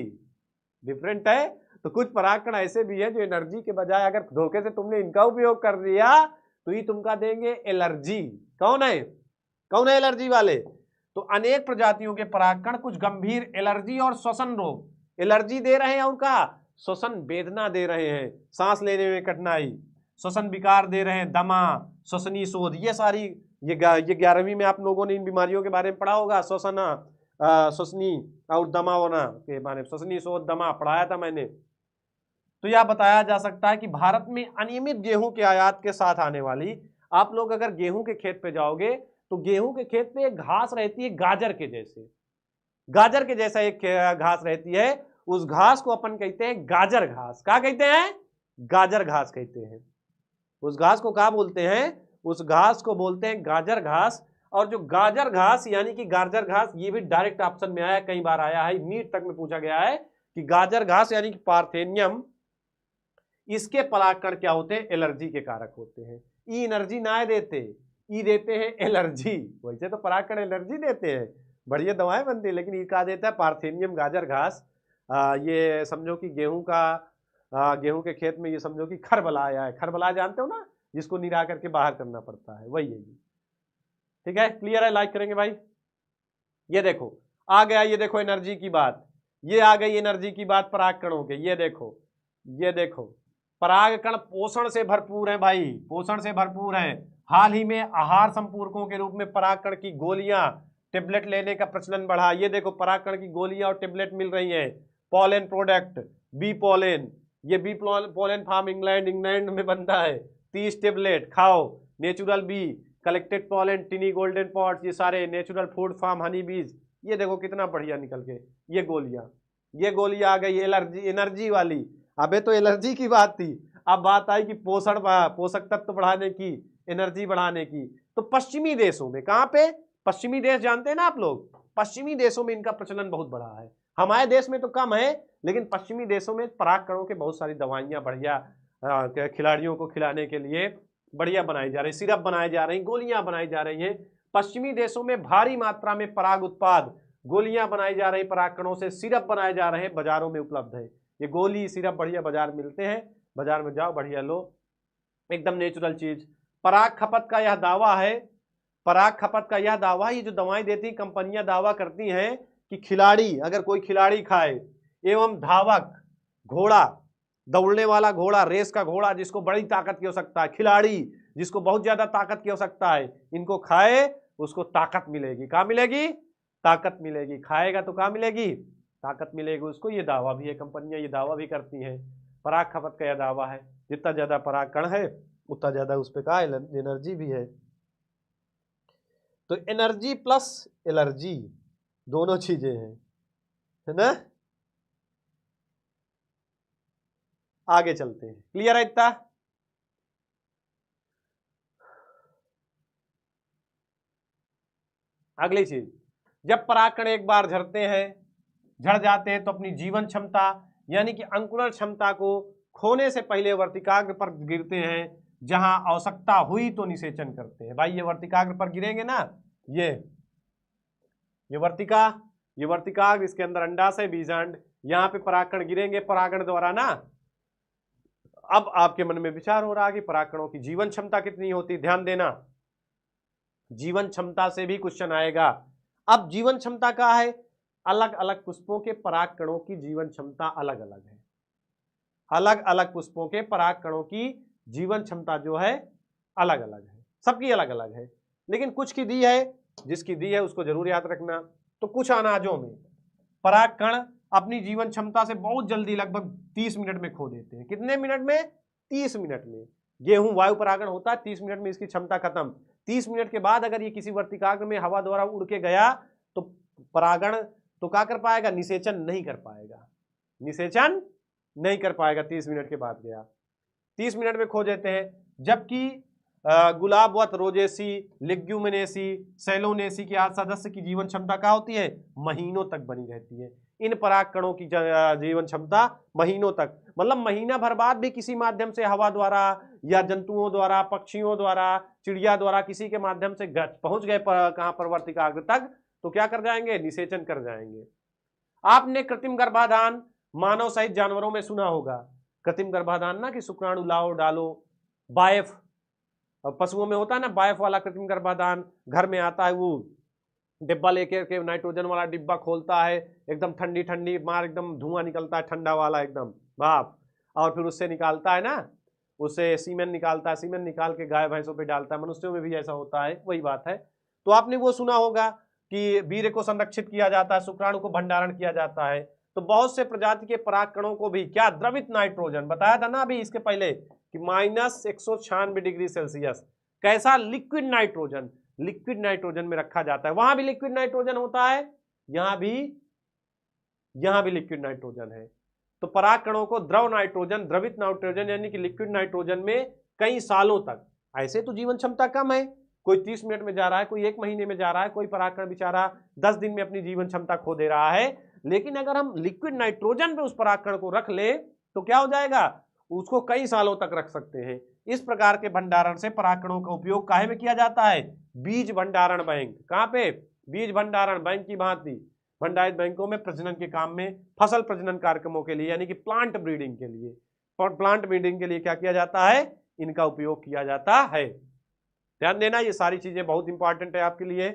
डिफरेंट है। तो कुछ परागकण ऐसे भी है जो एनर्जी के बजाय अगर धोखे से तुमने इनका उपयोग कर दिया तो ये तुमका देंगे एलर्जी। कौन है एलर्जी वाले, तो अनेक प्रजातियों के परागकण कुछ गंभीर एलर्जी और श्वसन रोग, एलर्जी दे रहे हैं, उनका श्वसन वेदना दे रहे हैं, सांस लेने में कठिनाई, श्वसन विकार दे रहे हैं, दमा, श्वसनी शोध, ये सारी ये 11वीं में आप लोगों ने इन बीमारियों के बारे में पढ़ा होगा, श्वसनी और दमा होना के बारे में, श्वसनी शोध दमा पढ़ाया था मैंने। तो यह बताया जा सकता है कि भारत में अनियमित गेहूं के आयात के साथ आने वाली, आप लोग अगर गेहूं के खेत पे जाओगे तो गेहूं के खेत पे एक घास रहती है गाजर के जैसा एक घास रहती है, उस घास को अपन कहते हैं गाजर घास। क्या कहते हैं, गाजर घास कहते हैं। उस घास को क्या बोलते हैं, उस घास को बोलते हैं गाजर घास। और जो गाजर घास यानी कि गाजर घास, ये भी डायरेक्ट ऑप्शन में आया, कई बार आया है, नीट तक में पूछा गया है कि गाजर घास यानी कि पार्थेनियम, इसके परागकण क्या होते हैं, एलर्जी के कारक होते हैं। ई एनर्जी ना देते, ई देते हैं एलर्जी। वैसे तो परागकण एलर्जी देते हैं, बढ़िया दवाएं बनती है, लेकिन ये कहा देता है पार्थेनियम गाजर घास। ये समझो कि गेहूं के खेत में ये समझो कि खरबला आया है। खरबला जानते हो ना, जिसको निरा करके बाहर करना पड़ता है, वही है ये। ठीक है, क्लियर है, लाइक करेंगे भाई। ये देखो आ गया, ये देखो एनर्जी की बात, ये आ गई एनर्जी की बात परागकणों के। ये देखो परागकण पोषण से भरपूर है भाई, पोषण से भरपूर है। हाल ही में आहार संपूरकों के रूप में परागकण की गोलियां, टेबलेट लेने का प्रचलन बढ़ा। ये देखो परागकण की गोलियां और टेबलेट मिल रही हैं। पॉलन प्रोडक्ट, बी पॉलन, ये बी पॉलन फार्म इंग्लैंड में बनता है। 30 टेबलेट खाओ, natural bee, collected pollen, tiny golden pots, ये सारे नेचुरल फूड फार्म हनी बीज। ये देखो कितना बढ़िया निकल के ये गोलियां आ गई एनर्जी वाली। अबे तो एलर्जी की बात थी, अब बात आई कि पोषक तत्व बढ़ाने की, एनर्जी बढ़ाने की। तो पश्चिमी देशों में, कहां पे, पश्चिमी देश जानते हैं ना आप लोग, पश्चिमी देशों में इनका प्रचलन बहुत बड़ा है। हमारे देश में तो कम है, लेकिन पश्चिमी देशों में परागकणों के बहुत सारी दवाइयाँ बढ़िया खिलाड़ियों को खिलाने के लिए बढ़िया बनाई जा रही, सिरप बनाए जा रही, गोलियां बनाई जा रही हैं। पश्चिमी देशों में भारी मात्रा में पराग उत्पाद, गोलियां बनाई जा रही, परागकणों से सिरप बनाए जा रहे हैं, बाजारों में उपलब्ध है। ये गोली सिरप बढ़िया बाजार मिलते हैं, बाजार में जाओ बढ़िया लो, एकदम नेचुरल चीज। पराग खपत का यह दावा है, पराग खपत का यह दावा, ये जो दवाएं देती कंपनियां दावा करती हैं कि खिलाड़ी, अगर कोई खिलाड़ी खाए एवं धावक, घोड़ा, दौड़ने वाला घोड़ा, रेस का घोड़ा जिसको बड़ी ताकत की आवश्यकता है, खिलाड़ी जिसको बहुत ज्यादा ताकत की आवश्यकता है, इनको खाए उसको ताकत मिलेगी। कहाँ मिलेगी? ताकत मिलेगी। खाएगा तो कहाँ मिलेगी? ताकत मिलेगी उसको। ये दावा भी है, कंपनियां ये दावा भी करती हैं। पराग खपत का यह दावा है, जितना ज्यादा पराग कण है उतना ज्यादा उस पर का एनर्जी भी है। तो एनर्जी प्लस एलर्जी दोनों चीजें हैं, है ना। आगे चलते हैं, क्लियर है इतना? अगली चीज, जब परागकण एक बार झड़ते हैं, झड़ जाते हैं, तो अपनी जीवन क्षमता यानी कि अंकुरण क्षमता को खोने से पहले वर्तिकाग्र पर गिरते हैं। जहां आवश्यकता हुई तो निषेचन करते हैं। भाई ये वर्तिकाग्र पर गिरेंगे ना, ये वर्तिकाग्र, इसके अंदर अंडाशय, बीजांड, यहाँ पे परागकण गिरेंगे परागण द्वारा ना। अब आपके मन में विचार हो रहा कि परागकणों की जीवन क्षमता कितनी होती, ध्यान देना, जीवन क्षमता से भी क्वेश्चन आएगा। अब जीवन क्षमता क्या है? अलग अलग पुष्पों के परागकणों की जीवन क्षमता अलग अलग है। अलग अलग पुष्पों के परागकणों की जीवन क्षमता जो है अलग अलग है, सबकी अलग अलग है, लेकिन कुछ की दी है, जिसकी दी है उसको जरूर याद रखना। तो कुछ अनाजों में परागकण अपनी जीवन क्षमता से बहुत जल्दी, लगभग 30 मिनट में खो देते हैं। कितने मिनट में? 30 मिनट में। गेहूं वायु परागण होता है, 30 मिनट में इसकी क्षमता खत्म। 30 मिनट के बाद अगर ये किसी वर्तिकाग्र में हवा द्वारा उड़ के गया तो परागण तो क्या कर पाएगा? निषेचन नहीं कर पाएगा, निषेचन नहीं कर पाएगा। 30 मिनट के बाद गया, 30 मिनट में खो देते हैं। जबकि गुलाबवत, रोजेसी, लिग्यूमिनेसी, सेलोनेसी के आज सदस्य की जीवन क्षमता क्या होती है? महीनों तक बनी रहती है। इन परागकणों की जीवन क्षमता महीनों तक, मतलब महीना भर बाद भी किसी माध्यम से हवा द्वारा या जंतुओं द्वारा, पक्षियों द्वारा, चिड़िया द्वारा किसी के माध्यम से पहुंच गए कहां पर? वर्तिकाग्र तक, तो क्या कर जाएंगे? निषेचन कर जाएंगे। आपने कृत्रिम गर्भाधान मानव सहित जानवरों में सुना होगा। कृत्रिम गर्भाधान ना कि शुक्राणु लाओ डालो, बायफ, पशुओं में होता है ना बायफ वाला कृत्रिम गर्भाधान। घर में आता है वो डिब्बा लेकर के, नाइट्रोजन वाला डिब्बा खोलता है, एकदम ठंडी ठंडी मार, एकदम धुआं निकलता है ठंडा वाला एकदम भाप, और फिर उससे निकालता है ना, उससे सीमेन निकालता है, सीमेन निकाल के गाय भैंसों पे डालता है। मनुष्यों में भी ऐसा होता है, वही बात है। तो आपने वो सुना होगा कि वीर्य को संरक्षित किया जाता है, शुक्राणु को भंडारण किया जाता है। तो बहुत से प्रजाति के परागकणों को भी क्या? द्रवित नाइट्रोजन, बताया था ना अभी इसके पहले कि -196 डिग्री सेल्सियस, कैसा? लिक्विड नाइट्रोजन, लिक्विड नाइट्रोजन में रखा जाता है। वहां भी लिक्विड नाइट्रोजन होता है, यहां भी लिक्विड नाइट्रोजन है। तो परागकणों को द्रव नाइट्रोजन, द्रवित नाइट्रोजन यानी कि लिक्विड नाइट्रोजन में कई सालों तक, ऐसे तो जीवन क्षमता कम है, कोई 30 मिनट में जा रहा है, कोई 1 महीने में जा रहा है, कोई परागकण बेचारा 10 दिन में अपनी जीवन क्षमता खो दे रहा है। लेकिन अगर हम लिक्विड नाइट्रोजन पे उस परागकण को रख ले तो क्या हो जाएगा? उसको कई सालों तक रख सकते हैं। इस प्रकार के भंडारण से परागकणों का उपयोग काहे में किया जाता है? बीज भंडारण बैंक। कहां पे? बीज भंडारण बैंक की भांति भंडारित बैंकों में प्रजनन के काम में, फसल प्रजनन कार्यक्रमों के लिए, यानी कि प्लांट ब्रीडिंग के लिए, और प्लांट ब्रीडिंग के लिए क्या किया जाता है? इनका उपयोग किया जाता है। ध्यान देना, ये सारी चीजें बहुत इंपॉर्टेंट है आपके लिए।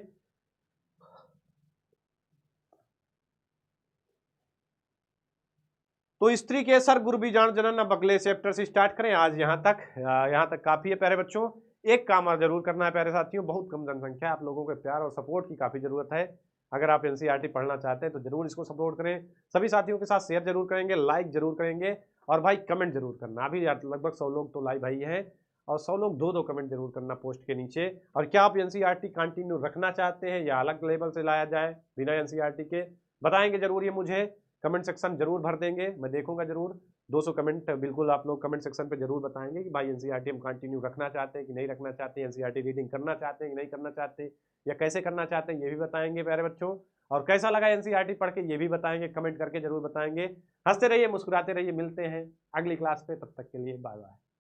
तो स्त्री के सर गुरबीजाणु जनन, अब अगले चैप्टर से स्टार्ट करें। आज यहाँ तक काफी है प्यारे बच्चों। एक काम और जरूर करना है प्यारे साथियों, बहुत कम जनसंख्या है, आप लोगों के प्यार और सपोर्ट की काफी जरूरत है। अगर आप एनसीईआरटी पढ़ना चाहते हैं तो जरूर इसको सपोर्ट करें, सभी साथियों के साथ शेयर जरूर करेंगे, लाइक जरूर करेंगे, और भाई कमेंट जरूर करना। अभी लगभग 100 लोग तो लाइव भाई हैं, और 100 लोग 2-2 कमेंट जरूर करना पोस्ट के नीचे। और क्या आप एनसीईआरटी कंटिन्यू रखना चाहते हैं या अलग लेवल से लाया जाए बिना एनसीईआरटी के? बताएंगे जरूर, ये मुझे कमेंट सेक्शन जरूर भर देंगे, मैं देखूंगा जरूर। 200 कमेंट बिल्कुल आप लोग कमेंट सेक्शन पे जरूर बताएंगे कि भाई एनसीईआरटी हम कंटिन्यू रखना चाहते हैं कि नहीं रखना चाहते हैं, एनसीईआरटी रीडिंग करना चाहते हैं कि नहीं करना चाहते, या कैसे करना चाहते हैं, ये भी बताएंगे प्यारे बच्चों। और कैसा लगा एनसीईआरटी पढ़ के ये भी बताएंगे, कमेंट करके जरूर बताएंगे। हंसते रहिए, मुस्कुराते रहिए, मिलते हैं अगली क्लास पे, तब तक के लिए बाय बाय।